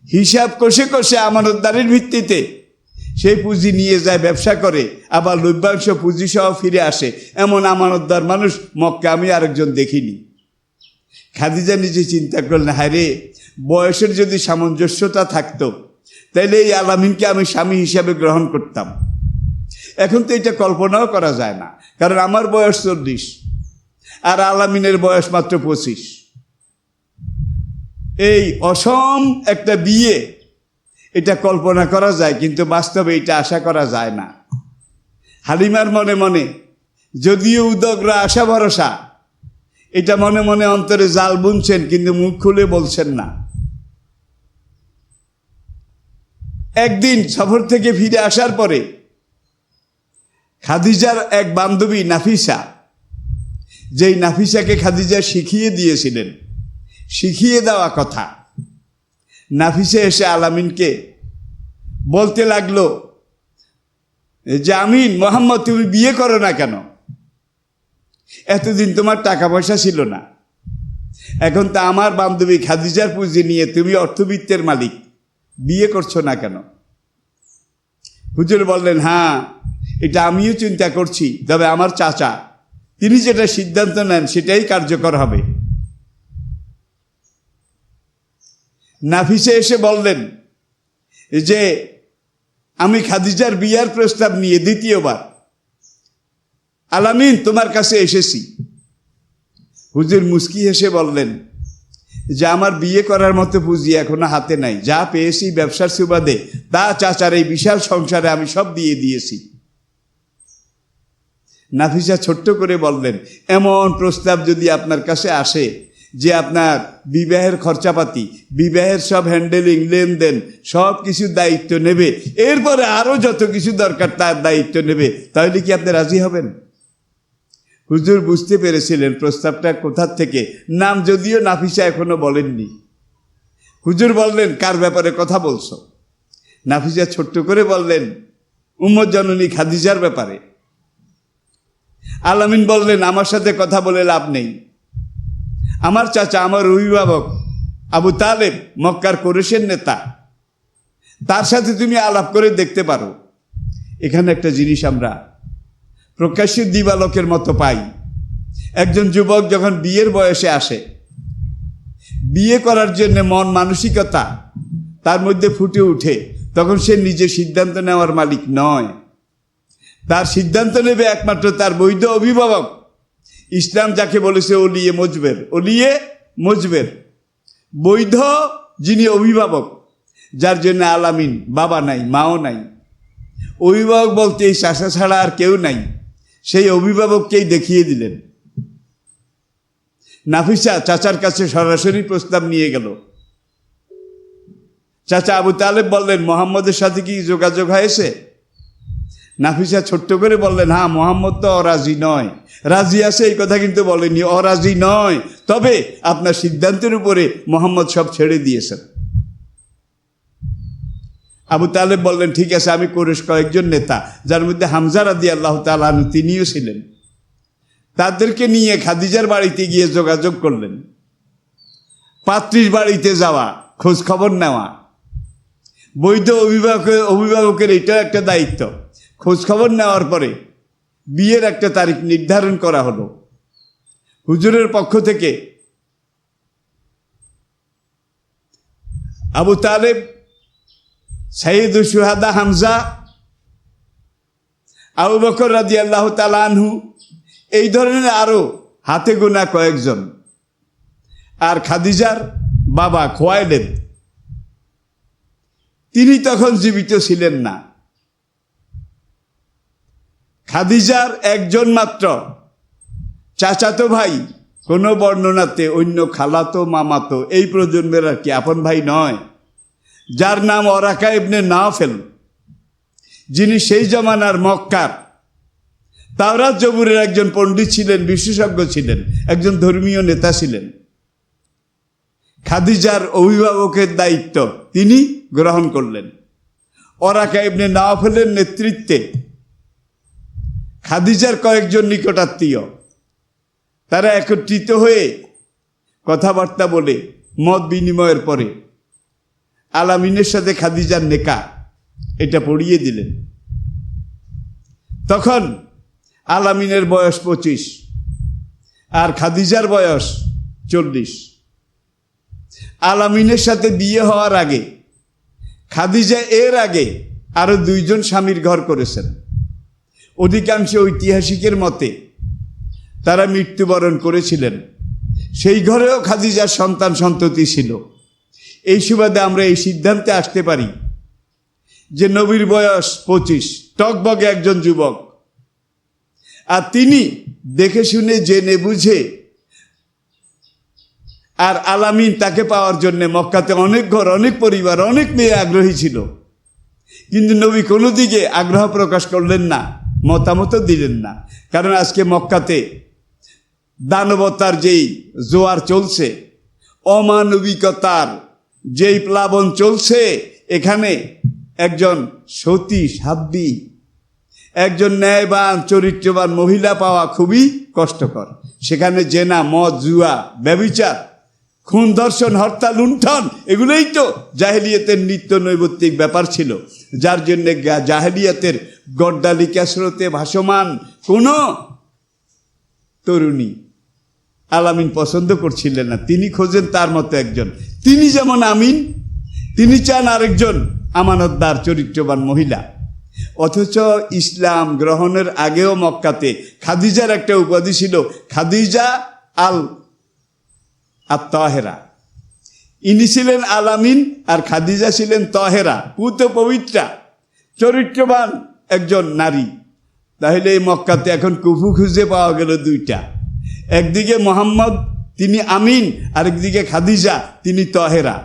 হিসাব কষে কষে আমানতদারির ভিত্তিতে সেই পুঁজি নিয়ে যায়, ব্যবসা করে, আবার লভ্যাংশ পুঁজি সহ ফিরে আসে। এমন আমানতদার মানুষ মক্কা আমি আরেকজন দেখিনি। খাদিজা নিজে চিন্তা করলেন, হায় রে, বয়সের যদি সামঞ্জস্যতা থাকতো তাইলে এই আলামিনকে আমি স্বামী হিসাবে গ্রহণ করতাম। এখন তো এটা কল্পনাও করা যায় না, কারণ আমার বয়স 40 আর আলামিনের বয়স মাত্র 25। এই অসম একটা বিয়ে, এটা কল্পনা করা যায়, কিন্তু বাস্তবে এটা আশা করা যায় না। হালিমার মনে মনে যদিও উদগ্র আশা ভরসা, এটা মনে মনে অন্তরে জাল বুনছেন, কিন্তু মুখ খুলে বলছেন না। একদিন সফর থেকে ফিরে আসার পরে খাদিজার এক বান্ধবী নাফিসা, যেই নাফিসাকে খাদিজা শিখিয়ে দিয়েছিলেন, শিখিয়ে দেওয়া কথা, নাফিসা এসে আলামিনকে বলতে লাগলো যে, আমিন, মোহাম্মদ তুমি বিয়ে করো না কেন? এতদিন তোমার টাকা পয়সা ছিল না, এখন তো আমার বান্ধবী খাদিজার পুঁজি নিয়ে তুমি অর্থবিত্তের মালিক, বিয়ে করছো না কেন? হুজুর বললেন, হ্যাঁ, এটা আমিও চিন্তা করছি, তবে আমার চাচা তিনি যেটা সিদ্ধান্ত নেন সেটাই কার্যকর হবে। নাফিসা এসে বললেন যে, আমি খাদিজার বিয়ার প্রস্তাব নিয়ে দ্বিতীয়বার আলামিন তোমার কাছে এসেছি। হুজুর মুস্কি হেসে বললেন যে, আমার বিয়ে করার মতো পুঁজি এখনো হাতে নাই, যা পেয়েছি ব্যবসার সুবাদে তা চাচার এই বিশাল সংসারে আমি সব দিয়ে দিয়েছি। নাফিসা ছোট্ট করে বললেন, এমন প্রস্তাব যদি আপনার কাছে আসে যে আপনার বিবাহের খরচাপাতি, বিবাহের সব হ্যান্ডেলিং, লেনদেন সব কিছুর দায়িত্ব নেবে, এরপরে আরও যত কিছু দরকার তার দায়িত্ব নেবে, তাহলে কি আপনি রাজি হবেন? হুজুর বুঝতে পেরেছিলেন প্রস্তাবটা কোথার থেকে, নাম যদিও নাফিসা এখনো বলেননি। হুজুর বললেন, কার ব্যাপারে কথা বলছো? নাফিসা ছোট্ট করে বললেন, উম্মত জননী খাদিজার ব্যাপারে। আলামিন বললেন, আমার সাথে কথা বলে লাভ নেই, আমার চাচা, আমার অভিভাবক আবু তালেব মক্কার কুরাইশের নেতা, তার সাথে তুমি আলাপ করে দেখতে পারো। এখানে একটা জিনিস আমরা প্রকাশ্য দিবালোকের মতো পাই। একজন যুবক যখন বিয়ের বয়সে আসে, বিয়ে করার জন্য মন মানসিকতা তার মধ্যে ফুটে উঠে, তখন সে নিজে সিদ্ধান্ত নেওয়ার মালিক নয়। তার সিদ্ধান্ত নেবে একমাত্র তার বৈধ অভিভাবক। ইসলাম যাকে বলেছে ওলিয়ে মজবের, ওলিয়ে মজবের, বৈধ যিনি অভিভাবক, যার জন্য আলামিন বাবা নাই, মাও নাই, অভিভাবক বলতে এই চাচা ছাড়া আর কেউ নাই, সেই অভিভাবককেই দেখিয়ে দিলেন। নাফিসা চাচার কাছে সরাসরি প্রস্তাব নিয়ে গেল। চাচা আবু তালেব বললেন, মোহাম্মদের সাথে কি যোগাযোগ হয়েছে? নাফিসা ছোট্ট করে বললেন, হ্যাঁ, মোহাম্মদ তো অরাজি নয়। রাজি আছে এই কথা কিন্তু বলেনি, অরাজি নয়, তবে আপনার সিদ্ধান্তের উপরে মোহাম্মদ সব ছেড়ে দিয়েছেন। আবু তালেব বললেন, ঠিক আছে, আমি কুরাইশ কয়েকজন নেতা, যার মধ্যে হামজা রাদিয়াল্লাহু তাআলা আনহু তিনিও ছিলেন, তাদেরকে নিয়ে খাদিজার বাড়িতে গিয়ে যোগাযোগ করলেন। পাত্রীর বাড়িতে যাওয়া, খোঁজ খবর নেওয়া, বৈধ অভিভাবকের এটাও একটা দায়িত্ব। খোঁজ খবর নেওয়ার পরে বিয়ের একটা তারিখ নির্ধারণ করা হলো। হুজুরের পক্ষ থেকে আবু তালেব, সাইয়্যিদুশ শুহাদা হামজা, আবু বকর রাদিয়াল্লাহু তাআলা আনহু, এই ধরনের আরো হাতে গোনা কয়েকজন, আর খাদিজার বাবা খোয়াইলেদ, তিনি তখন জীবিত ছিলেন না। খাদিজার একজন মাত্র চাচাতো ভাই, কোনো বর্ণনাতে অন্য খালাতো মামাতো এই প্রজন্মের আর কি আপন ভাই নয়, যার নাম ওরাকা ইবনে নাফেল, যিনি সেই জমানার মক্কার তাওরাত জবুরের একজন পণ্ডিত ছিলেন, বিশেষজ্ঞ ছিলেন, একজন ধর্মীয় নেতা ছিলেন। খাদিজার অভিভাবকের দায়িত্ব তিনি গ্রহণ করলেন। ওরাকা ইবনে নাফেলের নেতৃত্বে খাদিজার কয়েকজন নিকটাত্মীয়, তারা একত্রিত হয়ে কথাবার্তা বলে মত বিনিময়ের পরে আলামিনের সাথে খাদিজার নেকা এটা পড়িয়ে দিলেন। তখন আলামিনের বয়স 25 আর খাদিজার বয়স 40। আলামিনের সাথে বিয়ে হওয়ার আগে খাদিজা এর আগে আরো 2 জন স্বামীর ঘর করেছেন। অধিকাংশ ঐতিহাসিকের মতে তারা মৃত্যুবরণ করেছিলেন। সেই ঘরেও খাদিজার সন্তান সন্ততি ছিল। এই সুবাদে আমরা এই সিদ্ধান্তে আসতে পারি যে নবীর বয়স 25, টকবগে একজন যুবক, আর তিনি দেখে শুনে জেনে বুঝে, আর আলামিন তাকে পাওয়ার জন্য মক্কাতে অনেক ঘর, অনেক পরিবার, অনেক মেয়ে আগ্রহী ছিল, কিন্তু নবী কোনো দিকে আগ্রহ প্রকাশ করলেন না, মতামত দিলেন না। কারণ আজকে মক্কাতে দানবতার যেই জোয়ার চলছে, অমানবিকতার যেই প্লাবন চলছে, এখানে একজন সতী সাধ্বী, একজন ন্যায়বান চরিত্রবান মহিলা পাওয়া খুবই কষ্টকর। সেখানে জেনা, মদ, জুয়া, ব্যভিচার, খুন, ধর্ষণ, হত্যা, লুণ্ঠন, এগুলোই তো জাহেলিয়াতের নিত্য নৈমিত্তিক ব্যাপার ছিল, যার জন্য জাহেলিয়াতের গড্ডালিকা স্রোতে ভাসমান কোনো তরুণী আলামিন পছন্দ করছিলেন না। তিনি খোঁজেন তার মতো একজন। তিনি যেমন আমিন, তিনি চান আরেকজন আমানতদার চরিত্রবান মহিলা। অথচ ইসলাম গ্রহণের আগেও মক্কাতে খাদিজার একটা উপাধি ছিল, খাদিজা আল তাহেরা। ইনি ছিলেন আলামিন আর খাদিজা ছিলেন তাহেরা, পুত পবিত্রা, চরিত্রবান একজন নারী। তাহলে এই মক্কাতে এখন কুফু খুঁজে পাওয়া গেল 2টা। একদিকে মোহাম্মদ, তিনি আমিন, আরেকদিকে খাদিজা, তিনি তাহেরা।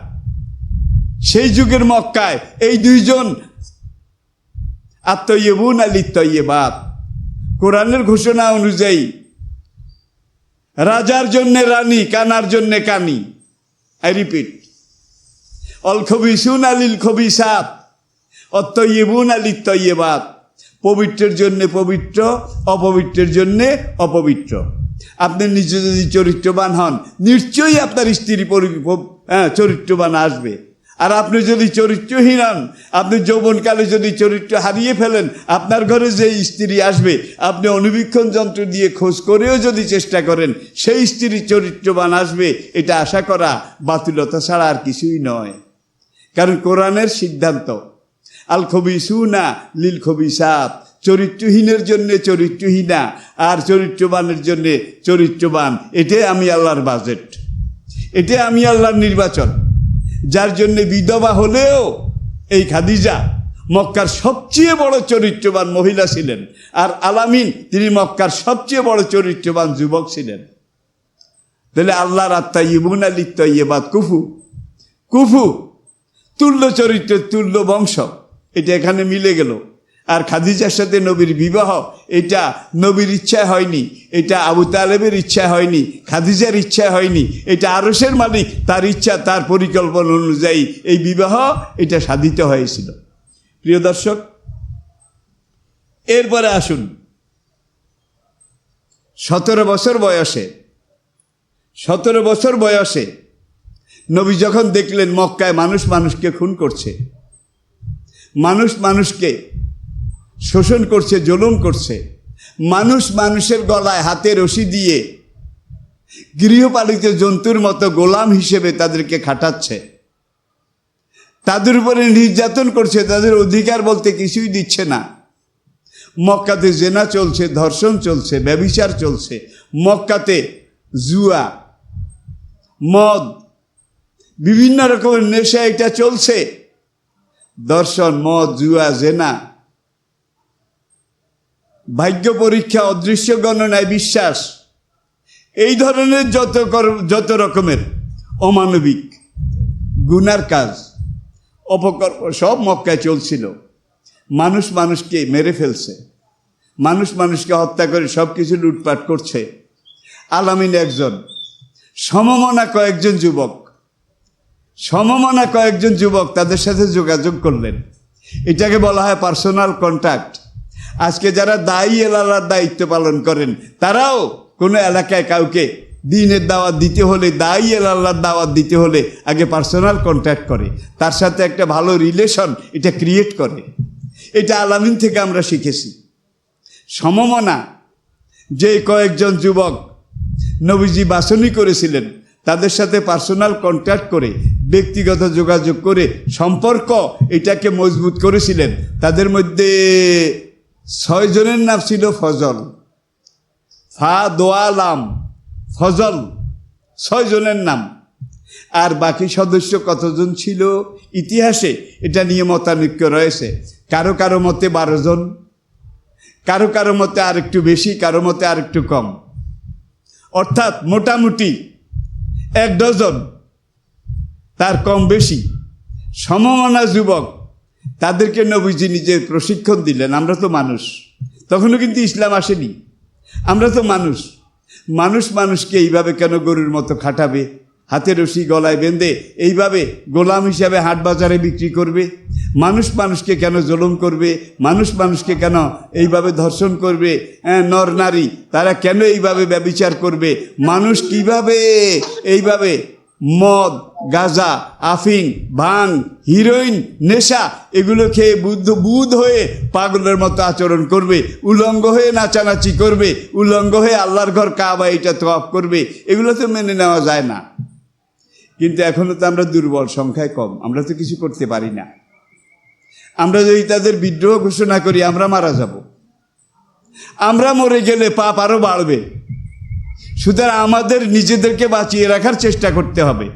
সেই যুগের মক্কায় এই 2 জন আত-তাইয়্যিবুন আলিত-তাইয়্যিবাত, কোরআনের ঘোষণা অনুযায়ী রাজার জন্য রানী, কানার জন্য কানি। আই রিপিট, অল খবিসুন আলিল খবিসাত, অত-তাইয়্যিবুন আলিত-তাইয়্যিবাত। পবিত্রের জন্য পবিত্র, অপবিত্রের জন্য অপবিত্র। আপনি নিজে যদি চরিত্রবান হন, নিশ্চয়ই আপনার স্ত্রী চরিত্রবান আসবে। আর আপনি যদি চরিত্রহীন হন, আপনি যৌবনকালে যদি চরিত্র হারিয়ে ফেলেন, আপনার ঘরে যে স্ত্রী আসবে, আপনি অনুবীক্ষণ যন্ত্র দিয়ে খোঁজ করেও যদি চেষ্টা করেন, সেই স্ত্রী চরিত্রবান আসবে, এটা আশা করা বাতুলতা ছাড়া আর কিছুই নয়। কারণ কোরআনের সিদ্ধান্ত, আল খবিসুনা লিল খবিসাত, চরিত্রহীনের জন্য চরিত্রহীনা আর চরিত্রবানের জন্য চরিত্রবান। এটাই আমি আল্লাহর বাজেট, এটাই আমি আল্লাহর নির্বাচন। যার জন্য বিধবা হলেও এই খাদিজা মক্কার সবচেয়ে বড় চরিত্রবান মহিলা ছিলেন, আর আলামিন তিনি মক্কার সবচেয়ে বড় চরিত্রবান যুবক ছিলেন। তাহলে আল্লাহর আত্মাইয়িবুন লিত-তাইয়্যিবাত কুফু, কুফু তুল্য চরিত্র, তুল্য বংশ, এটা এখানে মিলে গেল। আর খাদিজার সাথে নবীর বিবাহ, এটা নবীর ইচ্ছায় হয়নি, এটা আবু তালেবের ইচ্ছায় হয়নি, খাদিজার ইচ্ছায় হয়নি, এটা আরশের মালিক তার ইচ্ছা, তার পরিকল্পনা অনুযায়ী এই বিবাহ এটা সাধিত হয়েছিল। প্রিয় দর্শক, এরপরে আসুন 17 বছর বয়সে নবী যখন দেখলেন মক্কায় মানুষ মানুষকে খুন করছে, মানুষ মানুষকে শোষণ করছে, জুলুম করছে, মানুষ মানুষের গলায় হাতে রশি দিয়ে গৃহপালিত জন্তুর মতো গোলাম হিসেবে তাদেরকে খাটাচ্ছে, তাদের উপরে নির্যাতন করছে, তাদের অধিকার বলতে কিছুই দিচ্ছে না। মক্কাতে জেনা চলছে, ধর্ষণ চলছে, ব্যভিচার চলছে, মক্কাতে জুয়া, মদ, বিভিন্ন রকমের নেশা এটা চলছে। দর্শন, মদ, জুয়া, জেনা, ভাগ্য পরীক্ষা, অদৃশ্য গণনায় বিশ্বাস, এই ধরনের যত রকমের অমানবিক গুনার কাজ, অপকর্ম সব মক্কায় চলছিল। মানুষ মানুষকে মেরে ফেলছে, মানুষ মানুষকে হত্যা করে সব কিছু লুটপাট করছে। আলামিন একজন সমমনা কয়েকজন যুবক তাদের সাথে যোগাযোগ করলেন। এটাকে বলা হয় পার্সোনাল কন্ট্যাক্ট। আজকে যারা দায়ী এলাকার দায়িত্ব পালন করেন, তারাও কোনো এলাকায় কাউকে দ্বীনের দাওয়াত দিতে হলে, দায়ী এলাকার দাওয়াত দিতে হলে আগে পার্সোনাল কন্ট্যাক্ট করে, তার সাথে একটা ভালো রিলেশন এটা ক্রিয়েট করে। এটা আলামিন থেকে আমরা শিখেছি। সমমনা যে কয়েকজন যুবক নবীজি বাছনি করেছিলেন, তাদের সাথে পার্সোনাল কন্ট্যাক্ট করে, ব্যক্তিগত যোগাযোগ করে সম্পর্ক এটাকে মজবুত করেছিলেন। তাদের মধ্যে 6 জনের নাম ছিল ফজল, ফজল, 6 জনের নাম। আর বাকি সদস্য কতজন ছিল ইতিহাসে এটা নিয়ে মতানৈক্য রয়েছে। কারো কারো মতে 12 জন, কারো কারো মতে আরেকটু বেশি, কারো মতে আরেকটু কম, অর্থাৎ মোটামুটি 1 ডজন, তার কম বেশি সমমনা যুবক। তাদেরকে নবীজি নিজে প্রশিক্ষণ দিলেন। আমরা তো মানুষ, তখনও কিন্তু ইসলাম আসেনি। আমরা তো মানুষ, মানুষকে এইভাবে কেন গরুর মতো খাটাবে, হাতে রশি গলায় বেঁধে এইভাবে গোলাম হিসাবে হাট বাজারে বিক্রি করবে? মানুষকে কেন জুলুম করবে? মানুষকে কেন এইভাবে ধর্ষণ করবে? নর নারী তারা কেন এইভাবে ব্যভিচার করবে? মানুষ কিভাবে এইভাবে মদ, গাঁজা, আফিং, ভাং, হিরোইন, নেশা এগুলো খেয়ে বুধ হয়ে পাগলের মতো আচরণ করবে, উলঙ্গ হয়ে নাচানাচি করবে, উলঙ্গ হয়ে আল্লাহর ঘর কাবা এটা তওয়াফ করবে, এগুলো তো মেনে নেওয়া যায় না। কিন্তু এখনও তো আমরা দুর্বল, সংখ্যায় কম, আমরা তো কিছু করতে পারি না। আমরা যদি তাদের বিদ্রোহ ঘোষণা করি, আমরা মারা যাব। আমরা মরে গেলে পাপ আরও বাড়বে। সুতরাং আমাদের নিজেদেরকে বাঁচিয়ে রাখার চেষ্টা করতে হবে,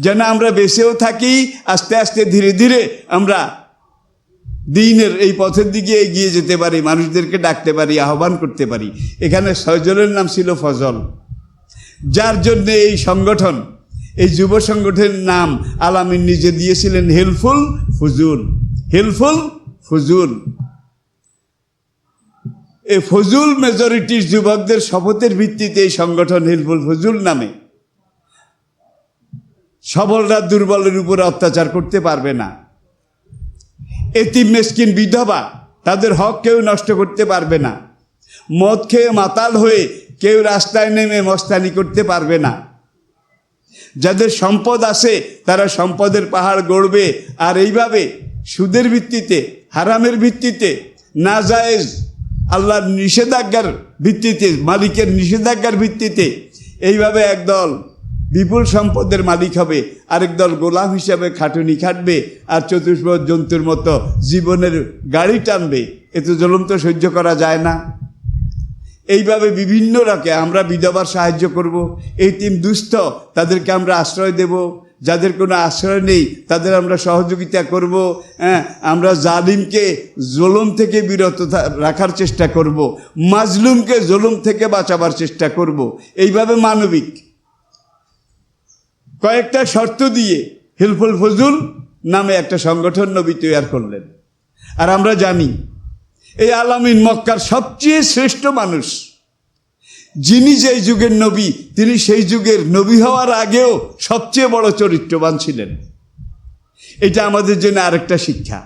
যেন আমরা বেঁচেও থাকি, আস্তে আস্তে ধীরে ধীরে আমরা দ্বীনের এই পথের দিকে এগিয়ে যেতে পারি, মানুষদেরকে ডাকতে পারি, আহ্বান করতে পারি। এখানে 6 জনের নাম ছিল ফজল, যার জন্য এই সংগঠন, এই যুব সংগঠনের নাম আলামিন নিজে দিয়েছিলেন হেল্পফুল ফুজুল। এই ফজুল মেজরিটির যুবকদের শপথের ভিত্তিতে এই সংগঠন হেল্পফুল ফুজুল নামে। সবলরা দুর্বলের উপর অত্যাচার করতে পারবে না। এতিম মিসকিন বিধবা তাদের হক কেউ নষ্ট করতে পারবে না। মদ খেয়ে মাতাল হয়ে কেউ রাস্তায় নেমে মস্তানি করতে পারবে না। যাদের সম্পদ আছে তারা সম্পদের পাহাড় গড়বে, আর এইভাবে সুদের ভিত্তিতে, হারামের ভিত্তিতে, নাজায়েজ আল্লাহর নিষেধাজ্ঞার ভিত্তিতে, মালিকের নিষেধাজ্ঞার ভিত্তিতে এইভাবে একদল বিপুল সম্পদের মালিক হবে, আরেক দল গোলাম হিসাবে খাটুনি খাটবে, আর চতুষ্পদ জন্তুর মতো জীবনের গাড়ি টানবে। এত জুলুম তো সহ্য করা যায় না। এইভাবে বিভিন্ন রকে আমরা বিধবার সাহায্য করব, এতিম দুস্থ তাদেরকে আমরা আশ্রয় দেব, যাদের কোনো আশ্রয় নেই তাদের আমরা সহযোগিতা করব। হ্যাঁ, আমরা জালিমকে জুলুম থেকে বিরত রাখার চেষ্টা করব, মাজলুমকে জুলুম থেকে বাঁচাবার চেষ্টা করব। এইভাবে মানবিক কয়েকটা শর্ত দিয়ে হিলফুল ফজুল নামে একটা সংগঠন নবী তৈরি করলেন। আর আমরা জানি এই আলামিন মক্কার সবচেয়ে শ্রেষ্ঠ মানুষ, যিনি যেই যুগের নবী তিনি সেই যুগের নবী হওয়ার আগেও সবচেয়ে বড় চরিত্রবান ছিলেন। এটা আমাদের জন্য আরেকটা শিক্ষা।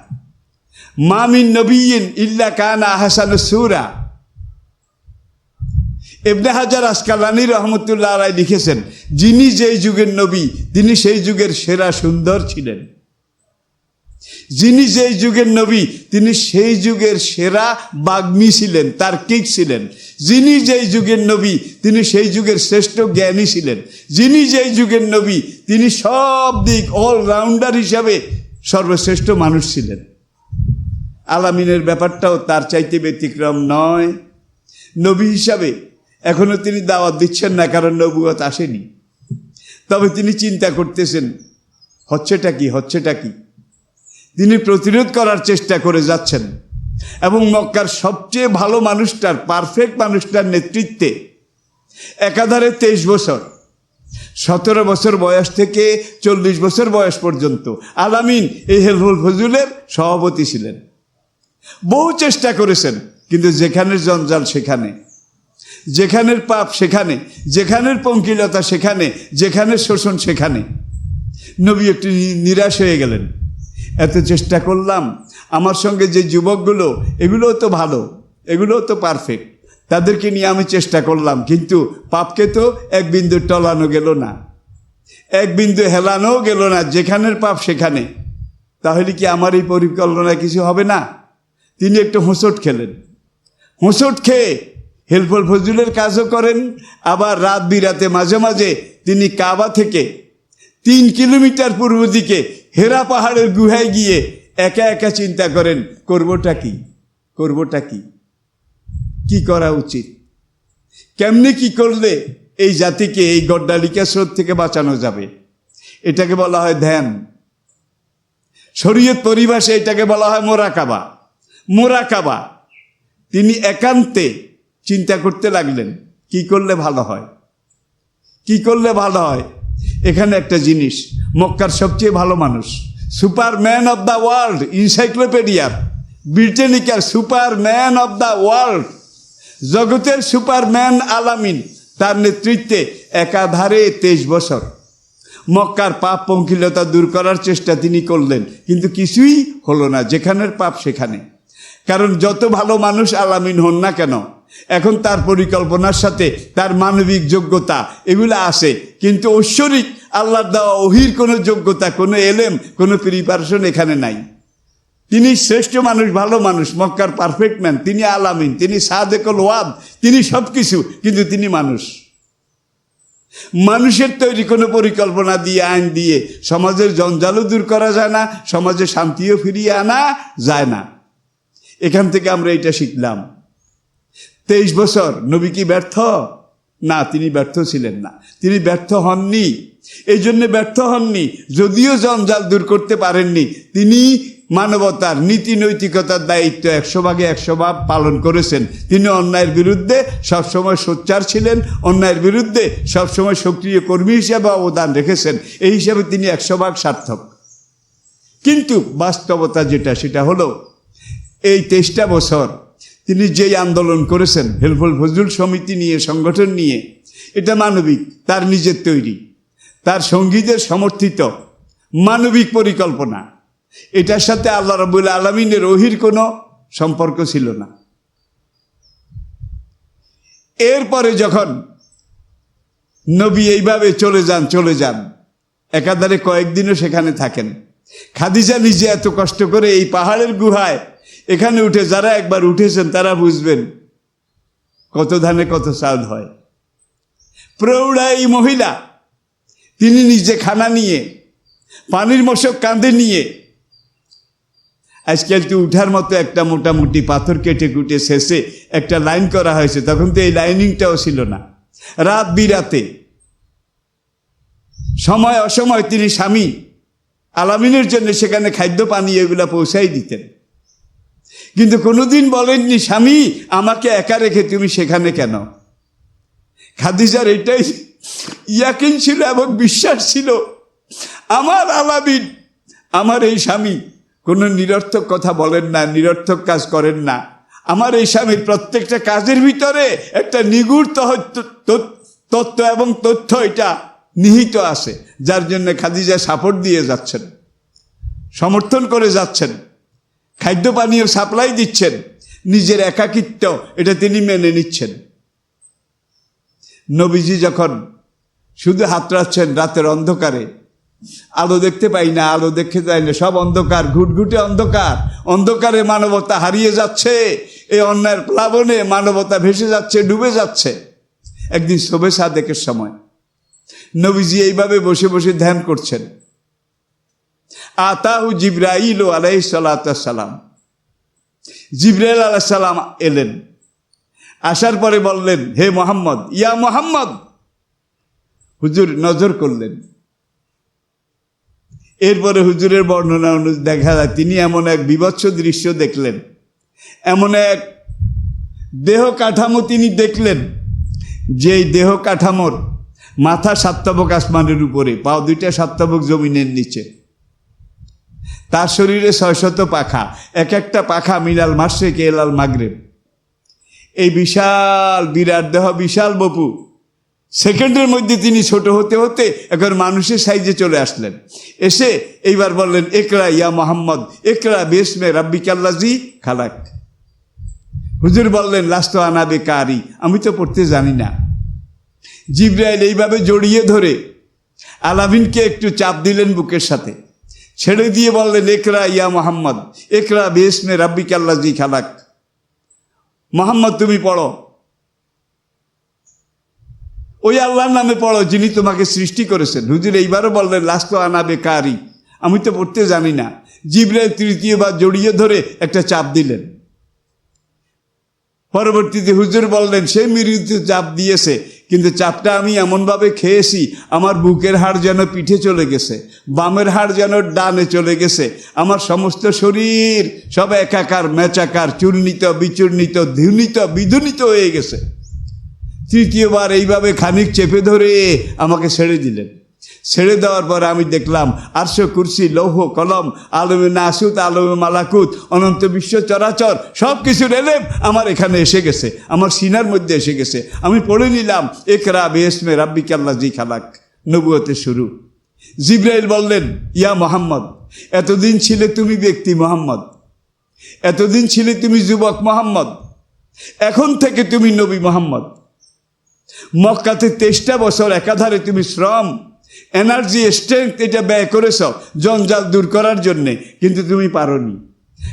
মা মিন নবিয়্যিন ইল্লা কানা আহসানু সূরা। ইবনে হাজার আসকালানী রহমতুল্লাহ আলাইহি লিখেছেন, যিনি যেই যুগের নবী তিনি সেই যুগের সেরা সুন্দর ছিলেন। যিনি যেই যুগের নবী তিনি সেই যুগের সেরা বাগ্মী ছিলেন, তার্কিক ছিলেন। যিনি যেই যুগের নবী তিনি সেই যুগের শ্রেষ্ঠ জ্ঞানী ছিলেন। যিনি যেই যুগের নবী তিনি সব দিক অলরাউন্ডার হিসাবে সর্বশ্রেষ্ঠ মানুষ ছিলেন। আলামিনের ব্যাপারটাও তার চাইতে ব্যতিক্রম নয়। নবী হিসাবে এখনো তিনি দাওয়াত দিচ্ছেন না, কারণ নবুয়ত আসেনি। তবে তিনি চিন্তা করতেছেন হচ্ছেটা কি। তিনি প্রতিরোধ করার চেষ্টা করে যাচ্ছেন এবং মক্কার সবচেয়ে ভালো মানুষটার, পারফেক্ট মানুষটার নেতৃত্বে একাধারে 23 বছর, 17 বছর বয়স থেকে 40 বছর বয়স পর্যন্ত আলামিন এই হিলফুল ফজুলের সভাপতি ছিলেন। বহু চেষ্টা করেছেন, কিন্তু যেখানের জঞ্জাল সেখানে, যেখানের পাপ সেখানে, যেখানের পঙ্কিলতা সেখানে, যেখানের শোষণ সেখানে। নবী একটু নিরাশ হয়ে গেলেন। এত চেষ্টা করলাম, আমার সঙ্গে যে যুবকগুলো এগুলোও তো ভালো, এগুলোও তো পারফেক্ট, তাদেরকে নিয়ে আমি চেষ্টা করলাম, কিন্তু পাপকে তো এক বিন্দু টলানো গেল না, এক বিন্দু হেলানো গেল না, যেখানের পাপ সেখানে। তাহলে কি আমার এই পরিকল্পনায় কিছু হবে না? তিনি একটু হোঁচট খেলেন। হোঁচট খেয়ে হিলফুল ফজুলের কাজও করেন, আবার রাত বিরাতে মাঝে মাঝে তিনি কাবা থেকে 3 কিলোমিটার পূর্ব দিকে হেরা পাহাড়ের গুহায় গিয়ে একা একা চিন্তা করেন, করবোটা কি, কি করা উচিত, কেমনে কি করলে এই জাতিকে এই গড্ডালিকা স্রোত থেকে বাঁচানো যাবে। এটাকে বলা হয় ধ্যান। শরীয়ত পরিভাষায় এটাকে বলা হয় মোরাকাবা। তিনি একান্তে চিন্তা করতে লাগলেন কি করলে ভালো হয়। এখানে একটা জিনিস, মক্কার সবচেয়ে ভালো মানুষ, সুপারম্যান অব দ্য ওয়ার্ল্ড, ইনসাইক্লোপিডিয়ার ব্রিটানিকার সুপারম্যান অব দ্য ওয়ার্ল্ড, জগতের সুপারম্যান আলামিন, তার নেতৃত্বে একাধারে 23 বছর মক্কার পাপ পঙ্কিলতা দূর করার চেষ্টা তিনি করলেন, কিন্তু কিছুই হলো না, যেখানের পাপ সেখানে। কারণ যত ভালো মানুষ আলামিন হন না কেন, এখন তার পরিকল্পনার সাথে তার মানবিক যোগ্যতা এগুলো আছে, কিন্তু ঐশ্বরিক আল্লাহর দেওয়া ওহির কোনো যোগ্যতা, কোনো এলেম, কোনো প্রিপারেশন এখানে নাই। তিনি শ্রেষ্ঠ মানুষ, ভালো মানুষ, মক্কার পারফেক্ট ম্যান, তিনি আলামিন, তিনি সাদেকুল ওয়াদ, তিনি সব কিছু, কিন্তু তিনি মানুষের তৈরি কোনো পরিকল্পনা দিয়ে, আইন দিয়ে সমাজের জঞ্জালও দূর করা যায় না, সমাজে শান্তিও ফিরিয়ে আনা যায় না। এখান থেকে আমরা এটা শিখলাম। 23 বছর নবী কি ব্যর্থ? না, তিনি ব্যর্থ ছিলেন না, তিনি ব্যর্থ হননি। এই জন্য ব্যর্থ হননি, যদিও জঞ্জাল দূর করতে পারেননি, তিনি মানবতার নীতি নৈতিকতার দায়িত্ব 100 ভাগে 100 ভাগ পালন করেছেন। তিনি অন্যায়ের বিরুদ্ধে সবসময় সোচ্চার ছিলেন, অন্যায়ের বিরুদ্ধে সবসময় সক্রিয় কর্মী হিসাবে অবদান রেখেছেন। এই হিসাবে তিনি 100 ভাগ সার্থক। কিন্তু বাস্তবতা যেটা, সেটা হলো এই 23টা বছর তিনি যেই আন্দোলন করেছেন হিলফুল ফজুল সমিতি নিয়ে, সংগঠন নিয়ে, এটা মানবিক, তার নিজের তৈরি, তার সঙ্গীদের সমর্থিত মানবিক পরিকল্পনা। এটার সাথে আল্লাহ রাব্বুল আলামিনের ওহির কোনো সম্পর্ক ছিল না। এরপরে যখন নবী এইভাবে চলে যান, একাধারে কয়েকদিনও সেখানে থাকেন। খাদিজা নিজে এত কষ্ট করে এই পাহাড়ের গুহায় এখানে উঠে, যারা একবার উঠেছেন তারা বুঝবেন কত ধানে কত চাঁদ হয়। প্রৌঢ়া এই মহিলা, তিনি নিজে খানা নিয়ে, পানির মশক কাঁধে নিয়ে, আজকাল তো উঠার মতো একটা মোটামুটি পাথর কেটে কুটে শেষে একটা লাইন করা হয়েছে, তখন তো এই লাইনিংটাও ছিল না। রাত বিরাতে সময় অসময় তিনি স্বামী আলামিনের জন্য সেখানে খাদ্য পানি এগুলা পৌঁছাই দিতেন, কিন্তু কোনোদিন বলেননি স্বামী আমাকে একা রেখে তুমি সেখানে কেন। খাদিজার এটাই ইয়াকিন ছিল এবং বিশ্বাস ছিল, আমার আলামিন, আমার এই স্বামী কোনো নিরর্থক কথা বলেন না, নিরর্থক কাজ করেন না। আমার এই স্বামীর প্রত্যেকটা কাজের ভিতরে একটা নিগুড় তত্ত্ব এবং তথ্য এটা নিহিত আছে, যার জন্য খাদিজা সাপোর্ট দিয়ে যাচ্ছেন, সমর্থন করে যাচ্ছেন, খাদ্য পানীয় সাপ্লাই দিচ্ছেন, নিজের একাকিত্ব এটা তিনি মেনে নিচ্ছেন। নবীজি যখন শুধু হাতড়াচ্ছেন রাতের অন্ধকারে, আলো দেখতে পাই না, আলো দেখতে পাই না, সব অন্ধকার, ঘুটঘুটে অন্ধকার, অন্ধকারে মানবতা হারিয়ে যাচ্ছে, এই অন্যায়ের প্লাবনে মানবতা ভেসে যাচ্ছে, ডুবে যাচ্ছে। একদিন শোবে সাদেকের সময় নবীজি এইভাবে বসে বসে ধ্যান করছেন। আতাহু জিবরাইল আলাইহিস সালাতু সালাম, জিবরাইল আলাইহিস সালাম এলেন। আসার পরে বললেন, হে মোহাম্মদ, ইয়া মোহাম্মদ। হুজুর নজর করলেন। এরপরে হুজুরের বর্ণনা অনুযায়ী দেখা যায় তিনি এমন এক বিভৎস দৃশ্য দেখলেন, এমন এক দেহ কাঠামো তিনি দেখলেন, যেই দেহ কাঠামোর মাথা সাতবক আসমানের উপরে, পা দুইটা সাতবক জমিনের নিচে, তার শরীরে 600 পাখা, এক একটা পাখা মিলাল মাশরিক এলাল মাগরিব। এই বিশাল বিরাট দেহ, বিশাল বপু, সেকেন্ডের মধ্যে তিনি ছোট হতে হতে এখন মানুষের সাইজে চলে আসলেন। এসে এইবার বললেন, একরা ইয়া মোহাম্মদ, একরা বিসমে রাব্বিকাল্লাযী খালাক। হুজুর বললেন, লাস্তু আনা বিকারি, আমি তো পড়তে জানি না। জিবরাইল এইভাবে জড়িয়ে ধরে আলামিনকে একটু চাপ দিলেন বুকের সাথে, ছেড়ে দিয়ে বললেন, একরা ইয়া মোহাম্মদ, একরা বিসমে রাব্বিকাল্লাযী খালাক। মোহাম্মদ তুমি পড়ো, ওই আল্লাহর নামে পড়ো যিনি তোমাকে সৃষ্টি করেছেন। হুজুর এইবারও বললেন, লাস্তু আনা বেকারি, আমি তো পড়তে জানি না। জিবরাইল তৃতীয়বার জড়িয়ে ধরে একটা চাপ দিলেন। পরবর্তীতে হুজুর বললেন, সে মৃত্যু চাপ দিয়েছে, কিন্তু চাপটা আমি এমনভাবে খেয়েছি আমার বুকের হাড় যেন পিঠে চলে গেছে, বামের হাড় যেন ডানে চলে গেছে, আমার সমস্ত শরীর সব একাকার মেচাকার, চূর্ণিত বিচূর্ণিত, ধুনিত বিধুনিত হয়ে গেছে। তৃতীয়বার এইভাবে খানিক চেপে ধরে আমাকে ছেড়ে দিলেন। ছেড়ে দেওয়ার পরে আমি দেখলাম আরশ, কুরসি, লৌহ কলম, আলমে নাসুত, আলমে মালাকুত, অনন্ত বিশ্ব চরাচর সব কিছুর এলেম আমার এখানে এসে গেছে, আমার সিনার মধ্যে এসে গেছে। আমি পড়ে নিলাম, একরা বিসমে রাব্বিকাল্লাযী খালাক। নবুয়তের শুরু। জিবরাইল বললেন, ইয়া মোহাম্মদ, এতদিন ছিলে তুমি ব্যক্তি মোহাম্মদ, এতদিন ছিলে তুমি যুবক মোহাম্মদ, এখন থেকে তুমি নবী মোহাম্মদ। মক্কাতে 23টা বছর একাধারে তুমি শ্রম, এনার্জি, স্ট্রেংথ এটা ব্যয় করেছ জঞ্জাল দূর করার জন্যে, কিন্তু তুমি পারোনি,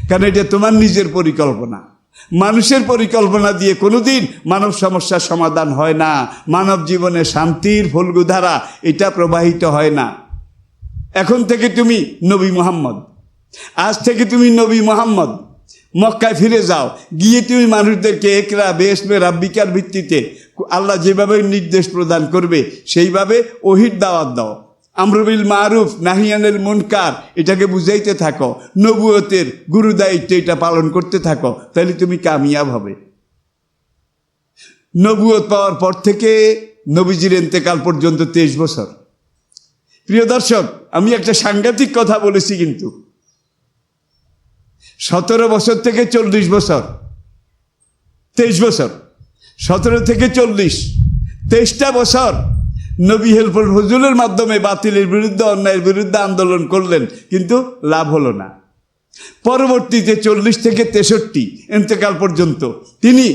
কারণ এটা তোমার নিজের পরিকল্পনা। মানুষের পরিকল্পনা দিয়ে কোনোদিন মানব সমস্যার সমাধান হয় না, মানব জীবনে শান্তির ফল্গুধারা এটা প্রবাহিত হয় না। এখন থেকে তুমি নবী মোহাম্মদ, আজ থেকে তুমি নবী মোহাম্মদ। মক্কায় ফিরে যাও, গিয়ে তুমি মানুষদেরকে একরা বিসমে রাব্বিকার ভিত্তিতে আল্লাহ যেভাবে নির্দেশ প্রদান করবে সেইভাবে ওহির দাওয়াত দাও, আমর বিল মারুফ নাহি আনিল মুনকার এটাকে বুঝাইতে থাকো, নবুয়তের গুরু দায়িত্ব এটা পালন করতে থাকো, তাহলে তুমি কামিয়াব হবে। নবুয়ত পাওয়ার পর থেকে নবীজির ইন্তেকাল পর্যন্ত 23 বছর। প্রিয় দর্শক, আমি একটা সাংঘাতিক কথা বলেছি, কিন্তু 17 বছর থেকে 40 বছর, 23 বছর, 17 থেকে 40, 23টা বছর নবী হেল্পফুল হুজুরের মাধ্যমে বাতিলের বিরুদ্ধে, অন্যায়ের বিরুদ্ধে আন্দোলন করলেন, কিন্তু লাভ হলো না। পরবর্তীতে 40 থেকে 63 ইন্তেকাল পর্যন্ত তিনি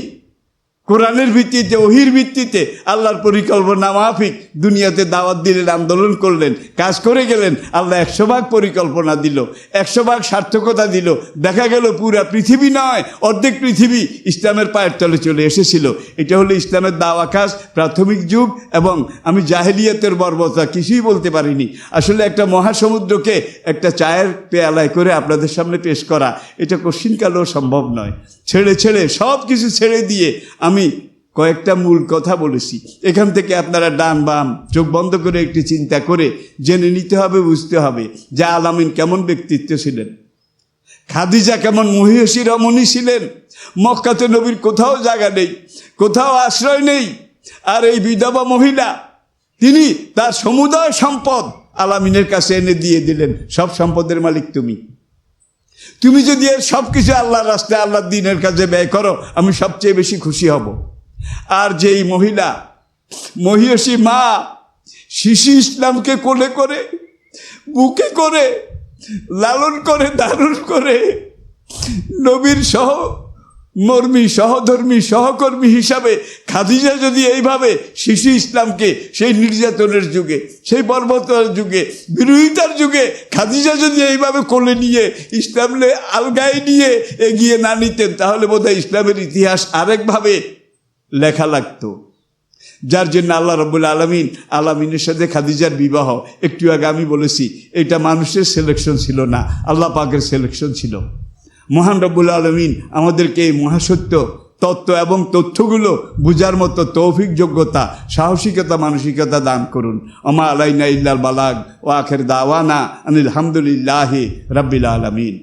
কোরআনের ভিত্তিতে, ওহির ভিত্তিতে আল্লাহর পরিকল্পনা মাফিক দুনিয়াতে দাওয়াত দিলেন, আন্দোলন করলেন, কাজ করে গেলেন। আল্লাহ 100 পরিকল্পনা দিল, 100 সার্থকতা দিল। দেখা গেল পুরা পৃথিবী নয়, অর্ধেক পৃথিবী ইসলামের পায়ের তলে চলে এসেছিল। এটা হলো ইসলামের দাওয়া কাজ, প্রাথমিক যুগ। এবং আমি জাহেলিয়াতের বর্বরতা কিছুই বলতে পারিনি। আসলে একটা মহাসমুদ্রকে একটা চায়ের পেয়ালায় করে আপনাদের সামনে পেশ করা, এটা কঠিনকালেও সম্ভব নয়। ছেড়ে সব কিছু ছেড়ে দিয়ে আমি কয়েকটা মূল কথা বলেছি। এখান থেকে আপনারা ডান বাম চোখ বন্ধ করে একটি চিন্তা করে জেনে নিতে হবে, বুঝতে হবে যে আলামিন কেমন ব্যক্তিত্ব ছিলেন, খাদিজা কেমন মহিষী রমণী ছিলেন। মক্কাতে নবীর কোথাও জায়গা নেই, কোথাও আশ্রয় নেই, আর এই বিধবা মহিলা তিনি তার সমুদয় সম্পদ আলামিনের কাছে এনে দিয়ে দিলেন। সব সম্পদের মালিক তুমি, তুমি যদি এর সব কিছু আল্লাহর রাস্তায় আল্লাহর দ্বীনের কাজে ব্যয় করো, আমি সবচেয়ে বেশি খুশি হব। আর যেই মহিলা মহিষী মা শিশু ইসলামকে কোলে করে বুকে করে লালন করে ধারণ করে নবীর সহধর্মী সহকর্মী হিসাবে খাদিজা যদি এইভাবে শিশু ইসলামকে সেই নির্যাতনের যুগে, সেই বর্বরতার যুগে, বিরোধিতার যুগে খাদিজা যদি এইভাবে কোলে নিয়ে ইসলামে আলগায় নিয়ে এগিয়ে না নিতেন, তাহলে বোধহয় ইসলামের ইতিহাস আরেকভাবে লেখা লাগতো। যার জন্য আল্লাহ রাব্বুল আলামিনের সাথে খাদিজার বিবাহ, একটু আগে আমি বলেছি, এটা মানুষের সিলেকশন ছিল না, আল্লাহ পাকের সিলেকশন ছিল। মহান রব্বুল আলামিন আমাদেরকে এই মহাসত্য তত্ত্ব এবং তথ্যগুলো বুঝার মতো তৌফিক, যোগ্যতা, সাহসিকতা, মানসিকতা দান করুন। আমা আলাইনা ইল্লাল বালাগ ওয়া আখির দাওয়ানা আনিল হামদুলিল্লাহি রাব্বিল আলামিন।